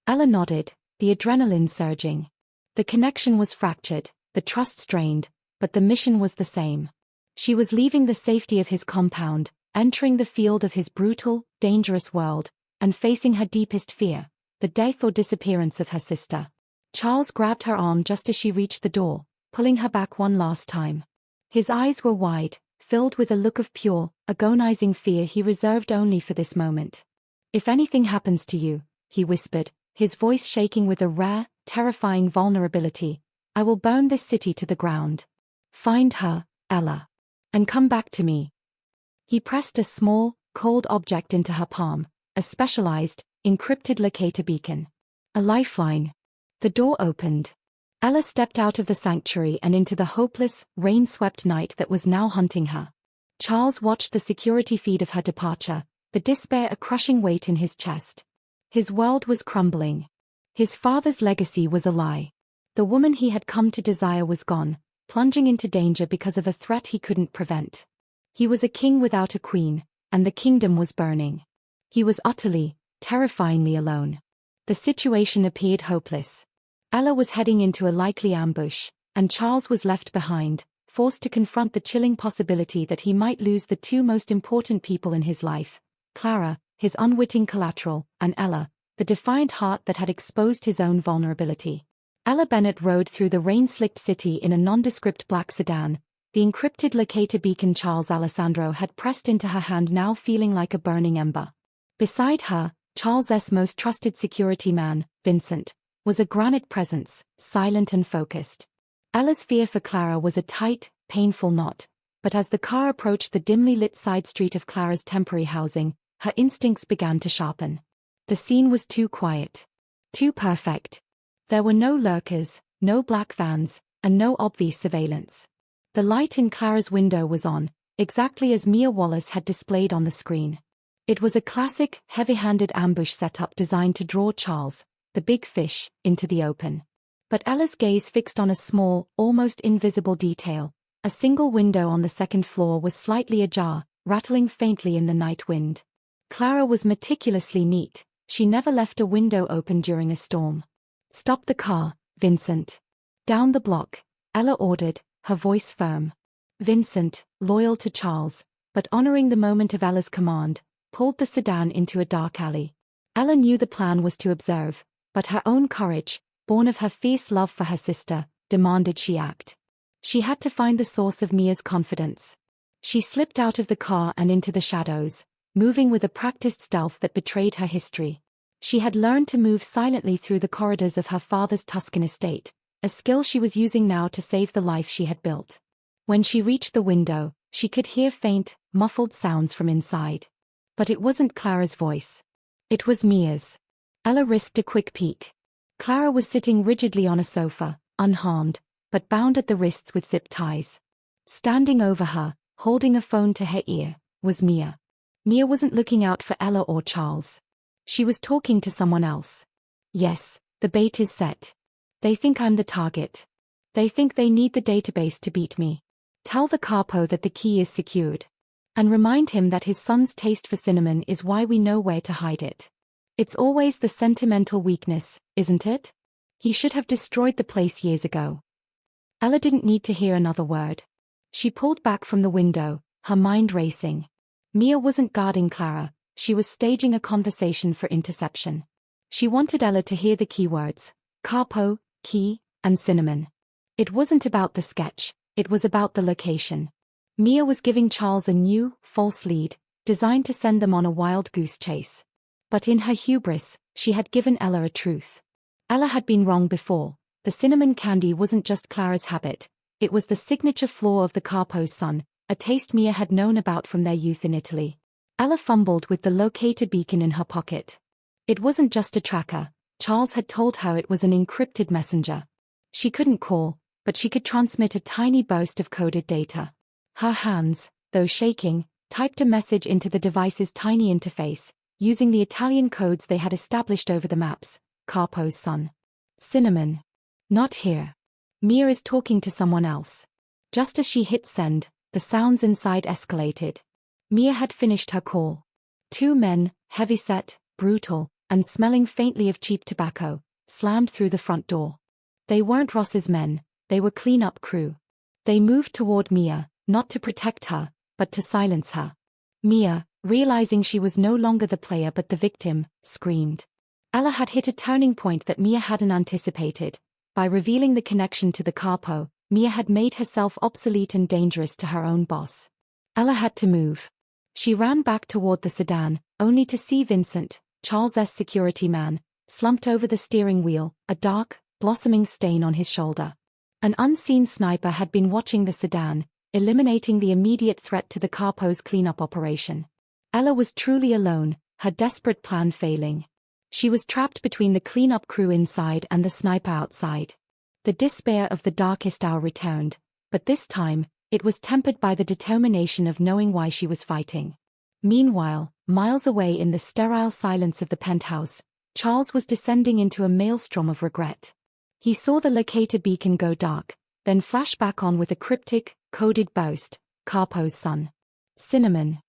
Ella nodded, the adrenaline surging. The connection was fractured, the trust strained, but the mission was the same. She was leaving the safety of his compound, entering the field of his brutal, dangerous world, and facing her deepest fear, the death or disappearance of her sister. Charles grabbed her arm just as she reached the door, pulling her back one last time. His eyes were wide, filled with a look of pure, agonizing fear he reserved only for this moment. "If anything happens to you," he whispered, his voice shaking with a rare, terrifying vulnerability, I will burn this city to the ground. Find her, Ella. And come back to me. He pressed a small, cold object into her palm, a specialized, encrypted locator beacon. A lifeline. The door opened. Ella stepped out of the sanctuary and into the hopeless, rain-swept night that was now hunting her. Charles watched the security feed of her departure, the despair a crushing weight in his chest. His world was crumbling. His father's legacy was a lie. The woman he had come to desire was gone, plunging into danger because of a threat he couldn't prevent. He was a king without a queen, and the kingdom was burning. He was utterly, terrifyingly alone. The situation appeared hopeless. Ella was heading into a likely ambush, and Charles was left behind, forced to confront the chilling possibility that he might lose the two most important people in his life, Clara, his unwitting collateral, and Ella, the defiant heart that had exposed his own vulnerability. Ella Bennett rode through the rain-slicked city in a nondescript black sedan, the encrypted locator beacon Charles Alessandro had pressed into her hand now feeling like a burning ember. Beside her, Charles's most trusted security man, Vincent, was a granite presence, silent and focused. Ella's fear for Clara was a tight, painful knot, but as the car approached the dimly lit side street of Clara's temporary housing, her instincts began to sharpen. The scene was too quiet. Too perfect. There were no lurkers, no black vans, and no obvious surveillance. The light in Clara's window was on, exactly as Mia Wallace had displayed on the screen. It was a classic, heavy-handed ambush setup designed to draw Charles, the big fish, into the open. But Ella's gaze fixed on a small, almost invisible detail. A single window on the second floor was slightly ajar, rattling faintly in the night wind. Clara was meticulously neat. She never left a window open during a storm. "Stop the car, Vincent." "Down the block," Ella ordered, her voice firm. Vincent, loyal to Charles, but honoring the moment of Ella's command, pulled the sedan into a dark alley. Ella knew the plan was to observe, but her own courage, born of her fierce love for her sister, demanded she act. She had to find the source of Mia's confidence. She slipped out of the car and into the shadows, moving with a practiced stealth that betrayed her history. She had learned to move silently through the corridors of her father's Tuscan estate, a skill she was using now to save the life she had built. When she reached the window, she could hear faint, muffled sounds from inside. But it wasn't Clara's voice. It was Mia's. Ella risked a quick peek. Clara was sitting rigidly on a sofa, unharmed, but bound at the wrists with zip ties. Standing over her, holding a phone to her ear, was Mia. Mia wasn't looking out for Ella or Charles. She was talking to someone else. "Yes, the bait is set. They think I'm the target. They think they need the database to beat me. Tell the capo that the key is secured. And remind him that his son's taste for cinnamon is why we know where to hide it. It's always the sentimental weakness, isn't it? He should have destroyed the place years ago." Ella didn't need to hear another word. She pulled back from the window, her mind racing. Mia wasn't guarding Clara, she was staging a conversation for interception. She wanted Ella to hear the keywords: capo, key, and cinnamon. It wasn't about the sketch, it was about the location. Mia was giving Charles a new, false lead, designed to send them on a wild goose chase. But in her hubris, she had given Ella a truth. Ella had been wrong before. The cinnamon candy wasn't just Clara's habit, it was the signature flaw of the capo's son, a taste Mia had known about from their youth in Italy. Ella fumbled with the locator beacon in her pocket. It wasn't just a tracker. Charles had told her it was an encrypted messenger. She couldn't call, but she could transmit a tiny burst of coded data. Her hands, though shaking, typed a message into the device's tiny interface, using the Italian codes they had established over the maps. Capo's son. "Cinnamon. Not here. Mia is talking to someone else." Just as she hit send, the sounds inside escalated. Mia had finished her call. Two men, heavy-set, brutal, and smelling faintly of cheap tobacco, slammed through the front door. They weren't Ross's men, they were clean-up crew. They moved toward Mia, not to protect her, but to silence her. Mia, realizing she was no longer the player but the victim, screamed. Ella had hit a turning point that Mia hadn't anticipated. By revealing the connection to the capo, Mia had made herself obsolete and dangerous to her own boss. Ella had to move. She ran back toward the sedan, only to see Vincent, Charles's security man, slumped over the steering wheel, a dark, blossoming stain on his shoulder. An unseen sniper had been watching the sedan, eliminating the immediate threat to the capo's cleanup operation. Ella was truly alone, her desperate plan failing. She was trapped between the cleanup crew inside and the sniper outside. The despair of the darkest hour returned, but this time, it was tempered by the determination of knowing why she was fighting. Meanwhile, miles away in the sterile silence of the penthouse, Charles was descending into a maelstrom of regret. He saw the locator beacon go dark, then flash back on with a cryptic, coded boast, Capo's son. Cinnamon.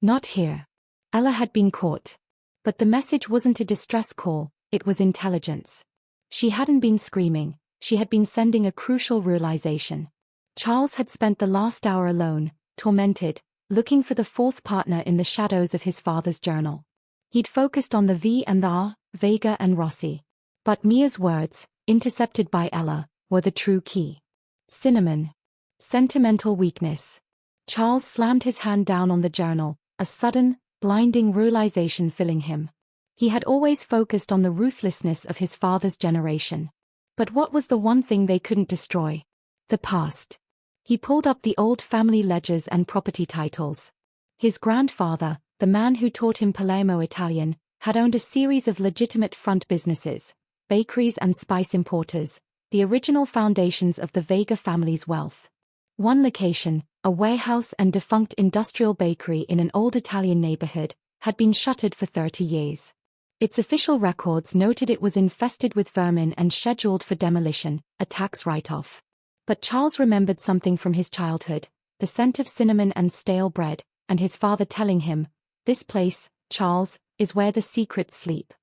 Not here. Ella had been caught. But the message wasn't a distress call, it was intelligence. She hadn't been screaming, she had been sending a crucial realization. Charles had spent the last hour alone, tormented, looking for the fourth partner in the shadows of his father's journal. He'd focused on the V and the R, Vega and Rossi. But Mia's words, intercepted by Ella, were the true key. Cinnamon. Sentimental weakness. Charles slammed his hand down on the journal, a sudden, blinding realization filling him. He had always focused on the ruthlessness of his father's generation. But what was the one thing they couldn't destroy? The past. He pulled up the old family ledgers and property titles. His grandfather, the man who taught him Palermo Italian, had owned a series of legitimate front businesses, bakeries and spice importers, the original foundations of the Vega family's wealth. One location, a warehouse and defunct industrial bakery in an old Italian neighborhood, had been shuttered for 30 years. Its official records noted it was infested with vermin and scheduled for demolition, a tax write-off. But Charles remembered something from his childhood, the scent of cinnamon and stale bread, and his father telling him, "This place, Charles, is where the secrets sleep.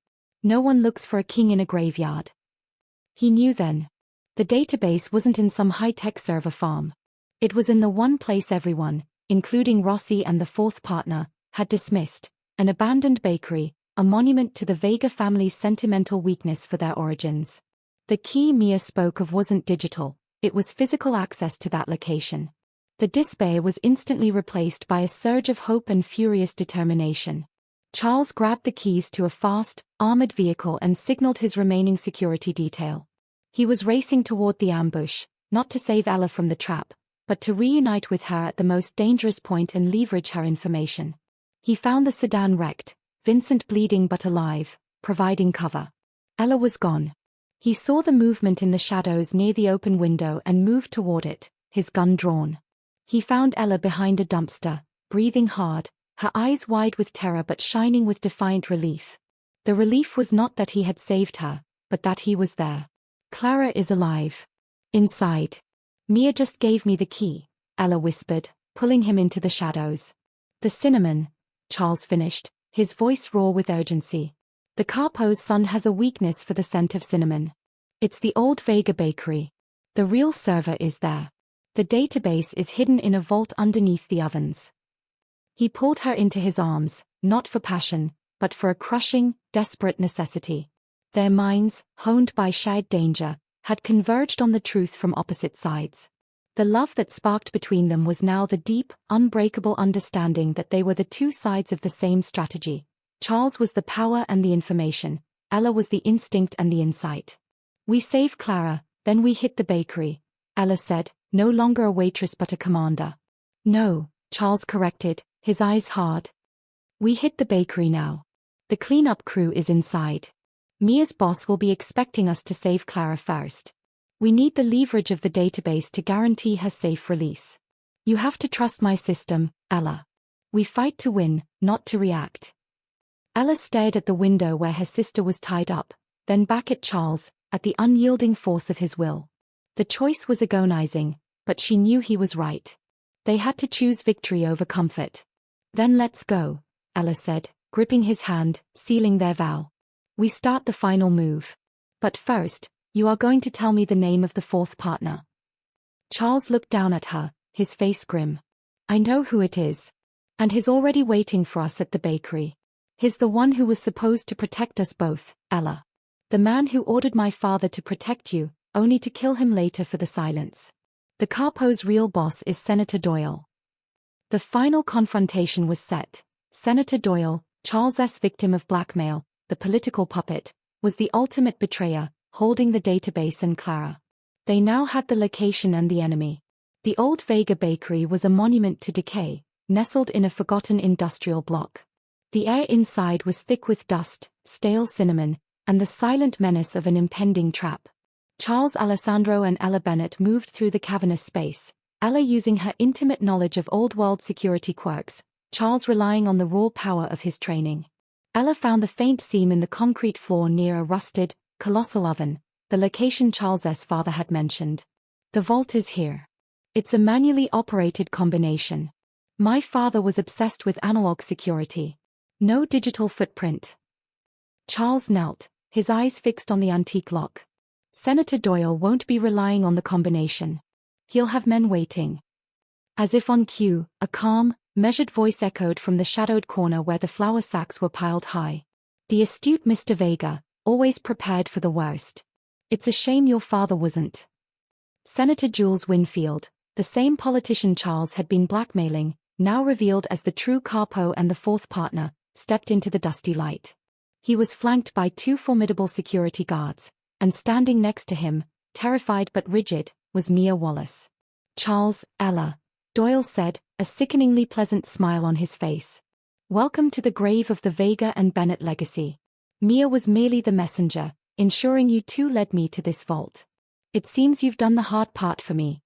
No one looks for a king in a graveyard." He knew then. The database wasn't in some high-tech server farm. It was in the one place everyone, including Rossi and the fourth partner, had dismissed, an abandoned bakery, a monument to the Vega family's sentimental weakness for their origins. The key Mia spoke of wasn't digital, it was physical access to that location. The despair was instantly replaced by a surge of hope and furious determination. Charles grabbed the keys to a fast, armored vehicle and signaled his remaining security detail. He was racing toward the ambush, not to save Ella from the trap, but to reunite with her at the most dangerous point and leverage her information. He found the sedan wrecked, Vincent bleeding but alive, providing cover. Ella was gone. He saw the movement in the shadows near the open window and moved toward it, his gun drawn. He found Ella behind a dumpster, breathing hard, her eyes wide with terror but shining with defiant relief. The relief was not that he had saved her, but that he was there. "Clara is alive. Inside. Mia just gave me the key," Ella whispered, pulling him into the shadows. "The cinnamon," Charles finished, his voice raw with urgency. "The capo's son has a weakness for the scent of cinnamon. It's the old Vega bakery. The real server is there. The database is hidden in a vault underneath the ovens." He pulled her into his arms, not for passion, but for a crushing, desperate necessity. Their minds, honed by shared danger, had converged on the truth from opposite sides. The love that sparked between them was now the deep, unbreakable understanding that they were the two sides of the same strategy. Charles was the power and the information, Ella was the instinct and the insight. "We save Clara, then we hit the bakery," Ella said, no longer a waitress but a commander. "No," Charles corrected, his eyes hard. "We hit the bakery now. The cleanup crew is inside. Mia's boss will be expecting us to save Clara first. We need the leverage of the database to guarantee her safe release. You have to trust my system, Ella. We fight to win, not to react." Ella stared at the window where her sister was tied up, then back at Charles, at the unyielding force of his will. The choice was agonizing, but she knew he was right. They had to choose victory over comfort. "Then let's go," Ella said, gripping his hand, sealing their vow. "We start the final move. But first, you are going to tell me the name of the fourth partner." Charles looked down at her, his face grim. "I know who it is. And he's already waiting for us at the bakery. He's the one who was supposed to protect us both, Ella. The man who ordered my father to protect you, only to kill him later for the silence. The capo's real boss is Senator Doyle." The final confrontation was set. Senator Doyle, Charles's victim of blackmail, the political puppet, was the ultimate betrayer, holding the database and Clara. They now had the location and the enemy. The old Vega bakery was a monument to decay, nestled in a forgotten industrial block. The air inside was thick with dust, stale cinnamon, and the silent menace of an impending trap. Charles Alessandro and Ella Bennett moved through the cavernous space, Ella using her intimate knowledge of old-world security quirks, Charles relying on the raw power of his training. Ella found the faint seam in the concrete floor near a rusted, colossal oven, the location Charles's father had mentioned. The vault is here. It's a manually operated combination. My father was obsessed with analog security. No digital footprint. Charles knelt, his eyes fixed on the antique lock. Senator Doyle won't be relying on the combination. He'll have men waiting. As if on cue, a calm, measured voice echoed from the shadowed corner where the flour sacks were piled high. The astute Mr. Vega, always prepared for the worst. It's a shame your father wasn't. Senator Jules Winfield, the same politician Charles had been blackmailing, now revealed as the true capo and the fourth partner, stepped into the dusty light. He was flanked by two formidable security guards, and standing next to him, terrified but rigid, was Mia Wallace. Charles, Ella, Doyle said, a sickeningly pleasant smile on his face. Welcome to the grave of the Vega and Bennett legacy. Mia was merely the messenger, ensuring you two led me to this vault. It seems you've done the hard part for me.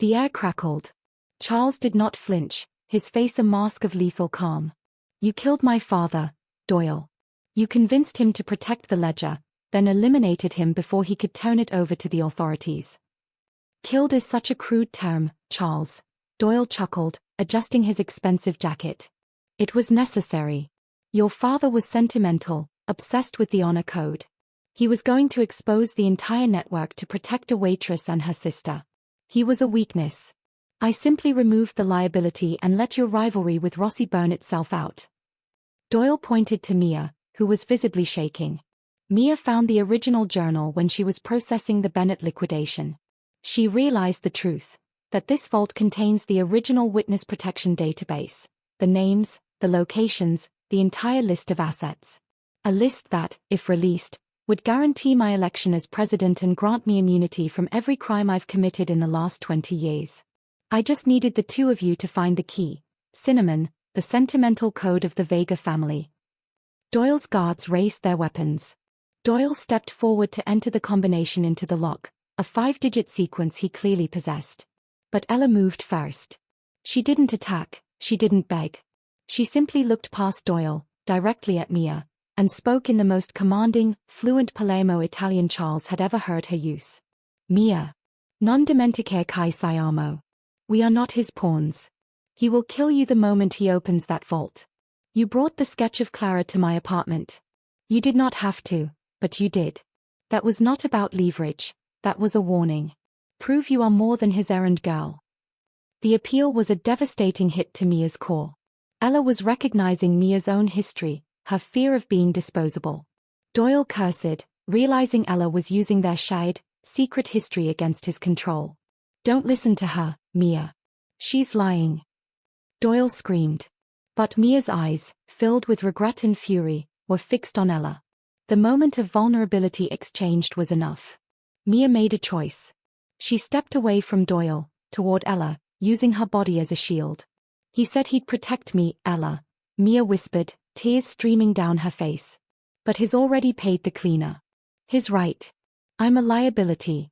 The air crackled. Charles did not flinch, his face a mask of lethal calm. You killed my father, Doyle. You convinced him to protect the ledger, then eliminated him before he could turn it over to the authorities. Killed is such a crude term, Charles. Doyle chuckled, adjusting his expensive jacket. It was necessary. Your father was sentimental, obsessed with the honor code. He was going to expose the entire network to protect a waitress and her sister. He was a weakness. I simply removed the liability and let your rivalry with Rossi burn itself out. Doyle pointed to Mia, who was visibly shaking. Mia found the original journal when she was processing the Bennett liquidation. She realized the truth, that this vault contains the original witness protection database, the names, the locations, the entire list of assets. A list that, if released, would guarantee my election as president and grant me immunity from every crime I've committed in the last 20 years. I just needed the two of you to find the key, Cinnamon, the sentimental code of the Vega family. Doyle's guards raised their weapons. Doyle stepped forward to enter the combination into the lock, a 5-digit sequence he clearly possessed. But Ella moved first. She didn't attack, she didn't beg. She simply looked past Doyle, directly at Mia, and spoke in the most commanding, fluent Palermo-Italian Charles had ever heard her use. Mia. Non dimenticare chi siamo. We are not his pawns. He will kill you the moment he opens that vault. You brought the sketch of Clara to my apartment. You did not have to, but you did. That was not about leverage, that was a warning. Prove you are more than his errand girl. The appeal was a devastating hit to Mia's core. Ella was recognizing Mia's own history, her fear of being disposable. Doyle cursed, realizing Ella was using their shared, secret history against his control. Don't listen to her, Mia. She's lying. Doyle screamed. But Mia's eyes, filled with regret and fury, were fixed on Ella. The moment of vulnerability exchanged was enough. Mia made a choice. She stepped away from Doyle, toward Ella, using her body as a shield. He said he'd protect me, Ella, Mia whispered, tears streaming down her face. But he's already paid the cleaner. He's right. I'm a liability.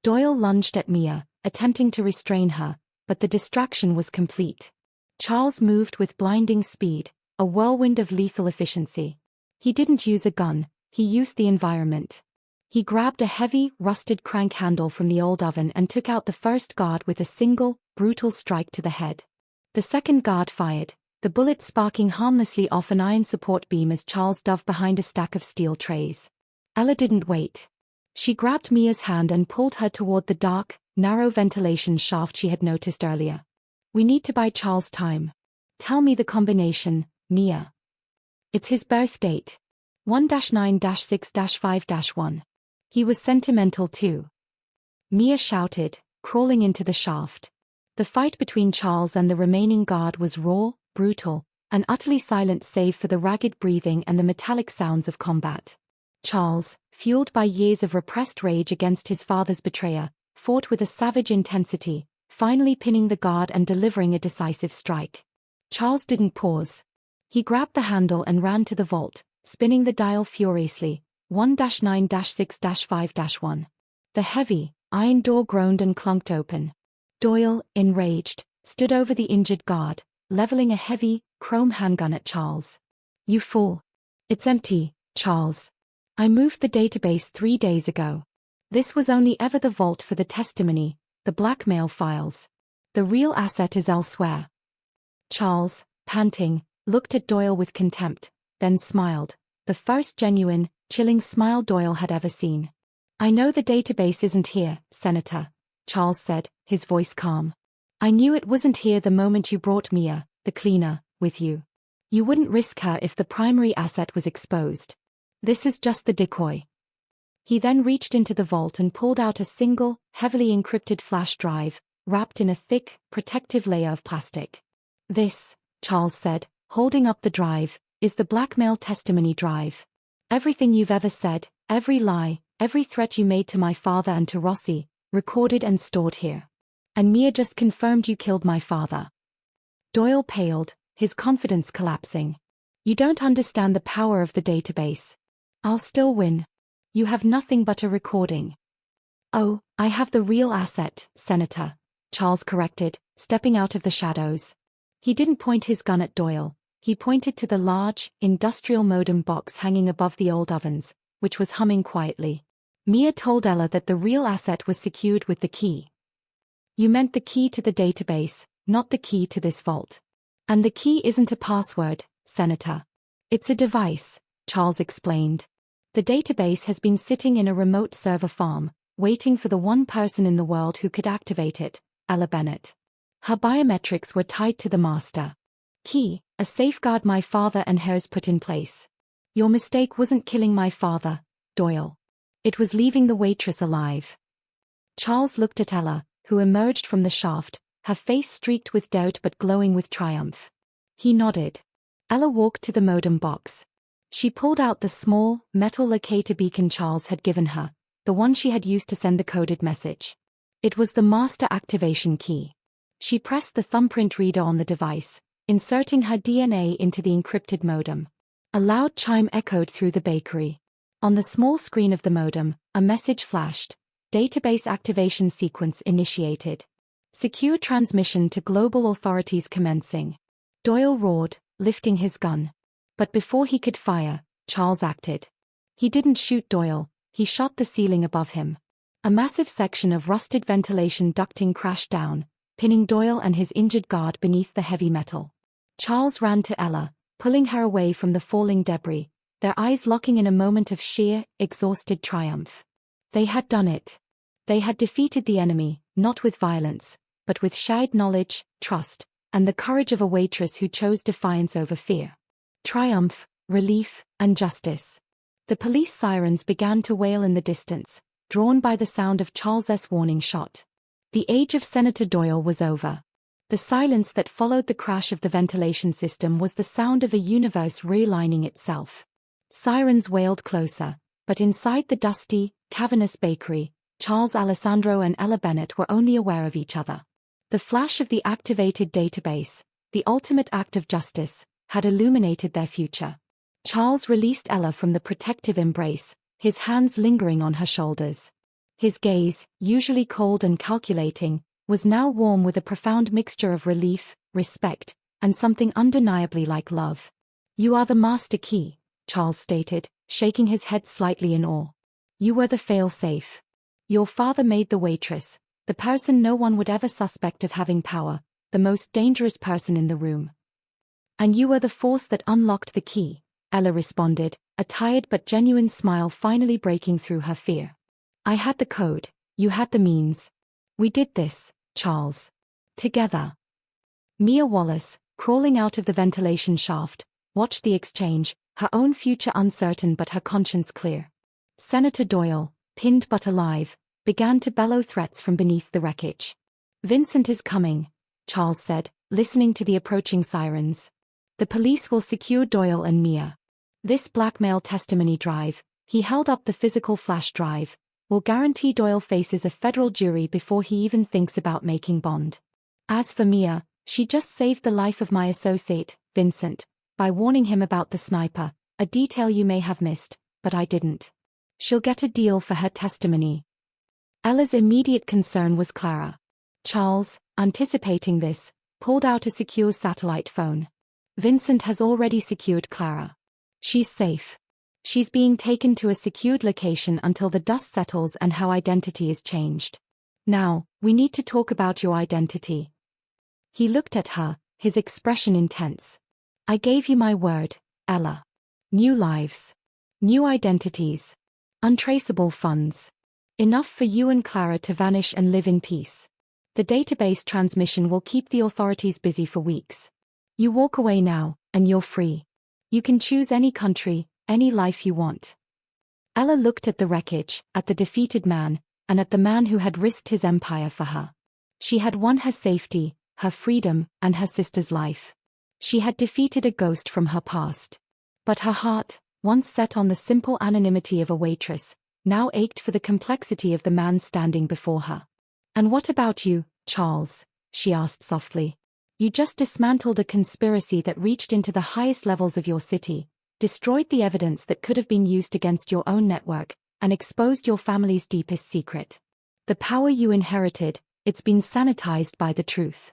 Doyle lunged at Mia, attempting to restrain her, but the distraction was complete. Charles moved with blinding speed, a whirlwind of lethal efficiency. He didn't use a gun, he used the environment. He grabbed a heavy, rusted crank handle from the old oven and took out the first guard with a single, brutal strike to the head. The second guard fired, the bullet sparking harmlessly off an iron support beam as Charles dove behind a stack of steel trays. Ella didn't wait. She grabbed Mia's hand and pulled her toward the dark, narrow ventilation shaft she had noticed earlier. We need to buy Charles time. Tell me the combination, Mia. It's his birth date. 1-9-6-5-1. He was sentimental too. Mia shouted, crawling into the shaft. The fight between Charles and the remaining guard was raw, brutal, and utterly silent save for the ragged breathing and the metallic sounds of combat. Charles, fueled by years of repressed rage against his father's betrayer, fought with a savage intensity, finally pinning the guard and delivering a decisive strike. Charles didn't pause. He grabbed the handle and ran to the vault, spinning the dial furiously, 1-9-6-5-1. The heavy, iron door groaned and clunked open. Doyle, enraged, stood over the injured guard, leveling a heavy, chrome handgun at Charles. "You fool. It's empty, Charles. I moved the database 3 days ago. This was only ever the vault for the testimony, the blackmail files. The real asset is elsewhere." Charles, panting, looked at Doyle with contempt, then smiled, the first genuine, chilling smile Doyle had ever seen. "I know the database isn't here, Senator," Charles said, his voice calm. "I knew it wasn't here the moment you brought Mia, the cleaner, with you. You wouldn't risk her if the primary asset was exposed. This is just the decoy." He then reached into the vault and pulled out a single, heavily encrypted flash drive, wrapped in a thick, protective layer of plastic. "This," Charles said, holding up the drive, "is the blackmail testimony drive. Everything you've ever said, every lie, every threat you made to my father and to Rossi, recorded and stored here. And Mia just confirmed you killed my father." Doyle paled, his confidence collapsing. "You don't understand the power of the database. I'll still win. You have nothing but a recording." "Oh, I have the real asset, Senator," Charles corrected, stepping out of the shadows. He didn't point his gun at Doyle. He pointed to the large, industrial modem box hanging above the old ovens, which was humming quietly. "Mia told Ella that the real asset was secured with the key." "You meant the key to the database, not the key to this vault. And the key isn't a password, Senator. It's a device," Charles explained. "The database has been sitting in a remote server farm, waiting for the one person in the world who could activate it, Ella Bennett. Her biometrics were tied to the master key, a safeguard my father and hers put in place. Your mistake wasn't killing my father, Doyle. It was leaving the waitress alive." Charles looked at Ella, who emerged from the shaft, her face streaked with doubt but glowing with triumph. He nodded. Ella walked to the modem box. She pulled out the small, metal locator beacon Charles had given her, the one she had used to send the coded message. It was the master activation key. She pressed the thumbprint reader on the device, inserting her DNA into the encrypted modem. A loud chime echoed through the bakery. On the small screen of the modem, a message flashed. "Database activation sequence initiated. Secure transmission to global authorities commencing." Doyle roared, lifting his gun. But before he could fire, Charles acted. He didn't shoot Doyle, he shot the ceiling above him. A massive section of rusted ventilation ducting crashed down, pinning Doyle and his injured guard beneath the heavy metal. Charles ran to Ella, pulling her away from the falling debris, their eyes locking in a moment of sheer, exhausted triumph. They had done it. They had defeated the enemy, not with violence, but with shared knowledge, trust, and the courage of a waitress who chose defiance over fear. Triumph, relief, and justice. The police sirens began to wail in the distance, drawn by the sound of Charles's warning shot. The age of Senator Doyle was over. The silence that followed the crash of the ventilation system was the sound of a universe realigning itself. Sirens wailed closer, but inside the dusty, cavernous bakery, Charles Alessandro and Ella Bennett were only aware of each other. The flash of the activated database, the ultimate act of justice, had illuminated their future. Charles released Ella from the protective embrace, his hands lingering on her shoulders. His gaze, usually cold and calculating, was now warm with a profound mixture of relief, respect, and something undeniably like love. "You are the master key," Charles stated, shaking his head slightly in awe. "You were the fail-safe. Your father made the waitress, the person no one would ever suspect of having power, the most dangerous person in the room. And you were the force that unlocked the key," Ella responded, a tired but genuine smile finally breaking through her fear. "I had the code, you had the means. We did this, Charles. Together." Mia Wallace, crawling out of the ventilation shaft, watched the exchange, her own future uncertain but her conscience clear. Senator Doyle, pinned but alive, began to bellow threats from beneath the wreckage. "Vincent is coming," Charles said, listening to the approaching sirens. "The police will secure Doyle and Mia. This blackmail testimony drive," He held up the physical flash drive. Will guarantee Doyle faces a federal jury before he even thinks about making bond. As for Mia, she just saved the life of my associate, Vincent, by warning him about the sniper, a detail you may have missed, but I didn't. She'll get a deal for her testimony. Ella's immediate concern was Clara. Charles, anticipating this, pulled out a secure satellite phone. Vincent has already secured Clara. She's safe. She's being taken to a secured location until the dust settles and her identity is changed. Now, we need to talk about your identity. He looked at her, his expression intense. I gave you my word, Ella. New lives. New identities. Untraceable funds. Enough for you and Clara to vanish and live in peace. The database transmission will keep the authorities busy for weeks. You walk away now, and you're free. You can choose any country, any life you want. Ella looked at the wreckage, at the defeated man, and at the man who had risked his empire for her. She had won her safety, her freedom, and her sister's life. She had defeated a ghost from her past. But her heart, once set on the simple anonymity of a waitress, now ached for the complexity of the man standing before her. And what about you, Charles? She asked softly. You just dismantled a conspiracy that reached into the highest levels of your city, destroyed the evidence that could have been used against your own network, and exposed your family's deepest secret. The power you inherited, it's been sanitized by the truth.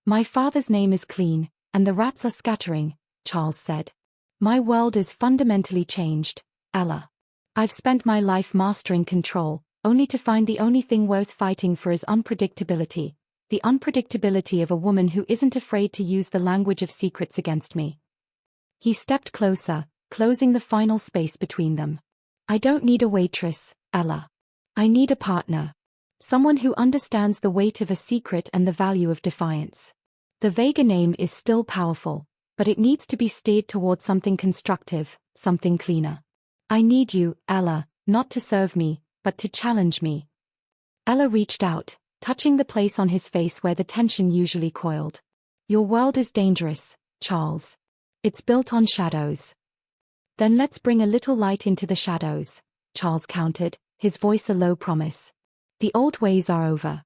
My father's name is clean, and the rats are scattering, Charles said. My world is fundamentally changed, Ella. I've spent my life mastering control, only to find the only thing worth fighting for is unpredictability, the unpredictability of a woman who isn't afraid to use the language of secrets against me. He stepped closer, closing the final space between them. I don't need a waitress, Ella. I need a partner. Someone who understands the weight of a secret and the value of defiance. The Vega name is still powerful, but it needs to be steered toward something constructive, something cleaner. I need you, Ella, not to serve me, but to challenge me. Ella reached out, touching the place on his face where the tension usually coiled. Your world is dangerous, Charles. It's built on shadows. Then let's bring a little light into the shadows, Charles countered, his voice a low promise. The old ways are over.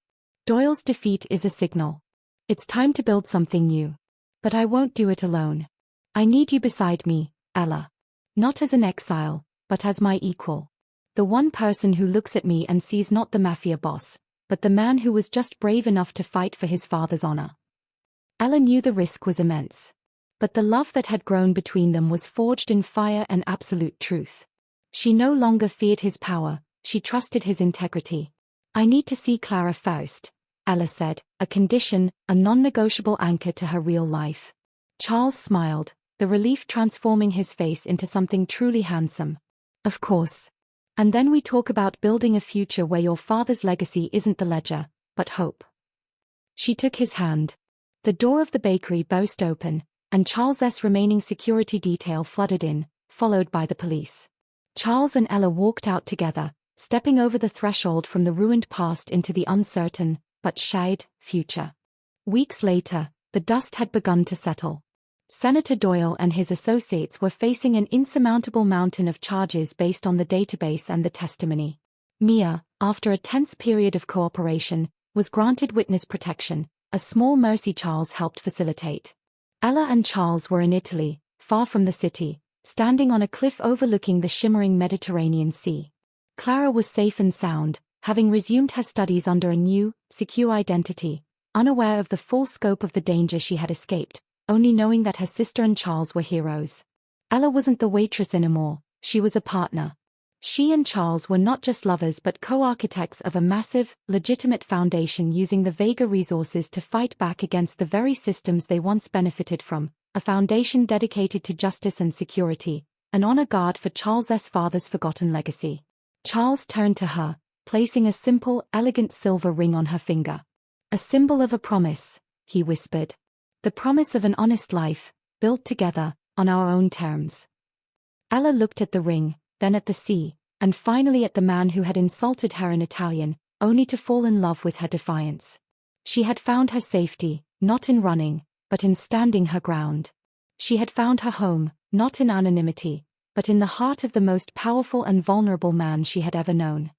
Doyle's defeat is a signal. It's time to build something new. But I won't do it alone. I need you beside me, Ella. Not as an exile, but as my equal. The one person who looks at me and sees not the Mafia boss, but the man who was just brave enough to fight for his father's honor. Ella knew the risk was immense. But the love that had grown between them was forged in fire and absolute truth. She no longer feared his power, she trusted his integrity. I need to see Clara first, Ella said, a condition, a non-negotiable anchor to her real life. Charles smiled, the relief transforming his face into something truly handsome. Of course. And then we talk about building a future where your father's legacy isn't the ledger, but hope. She took his hand. The door of the bakery burst open, and Charles's remaining security detail flooded in, followed by the police. Charles and Ella walked out together, stepping over the threshold from the ruined past into the uncertain, but shade, future. Weeks later, the dust had begun to settle. Senator Doyle and his associates were facing an insurmountable mountain of charges based on the database and the testimony. Mia, after a tense period of cooperation, was granted witness protection, a small mercy Charles helped facilitate. Ella and Charles were in Italy, far from the city, standing on a cliff overlooking the shimmering Mediterranean Sea. Clara was safe and sound, having resumed her studies under a new, secure identity, unaware of the full scope of the danger she had escaped, only knowing that her sister and Charles were heroes. Ella wasn't the waitress anymore, she was a partner. She and Charles were not just lovers but co-architects of a massive, legitimate foundation using the Vega resources to fight back against the very systems they once benefited from, a foundation dedicated to justice and security, an honor guard for Charles's father's forgotten legacy. Charles turned to her, placing a simple, elegant silver ring on her finger. A symbol of a promise, he whispered. The promise of an honest life, built together, on our own terms. Ella looked at the ring, then at the sea, and finally at the man who had insulted her in Italian, only to fall in love with her defiance. She had found her safety, not in running, but in standing her ground. She had found her home, not in anonymity, but in the heart of the most powerful and vulnerable man she had ever known.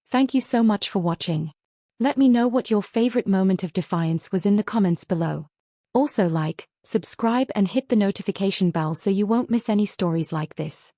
Thank you so much for watching. Let me know what your favorite moment of defiance was in the comments below. Also like, subscribe and hit the notification bell so you won't miss any stories like this.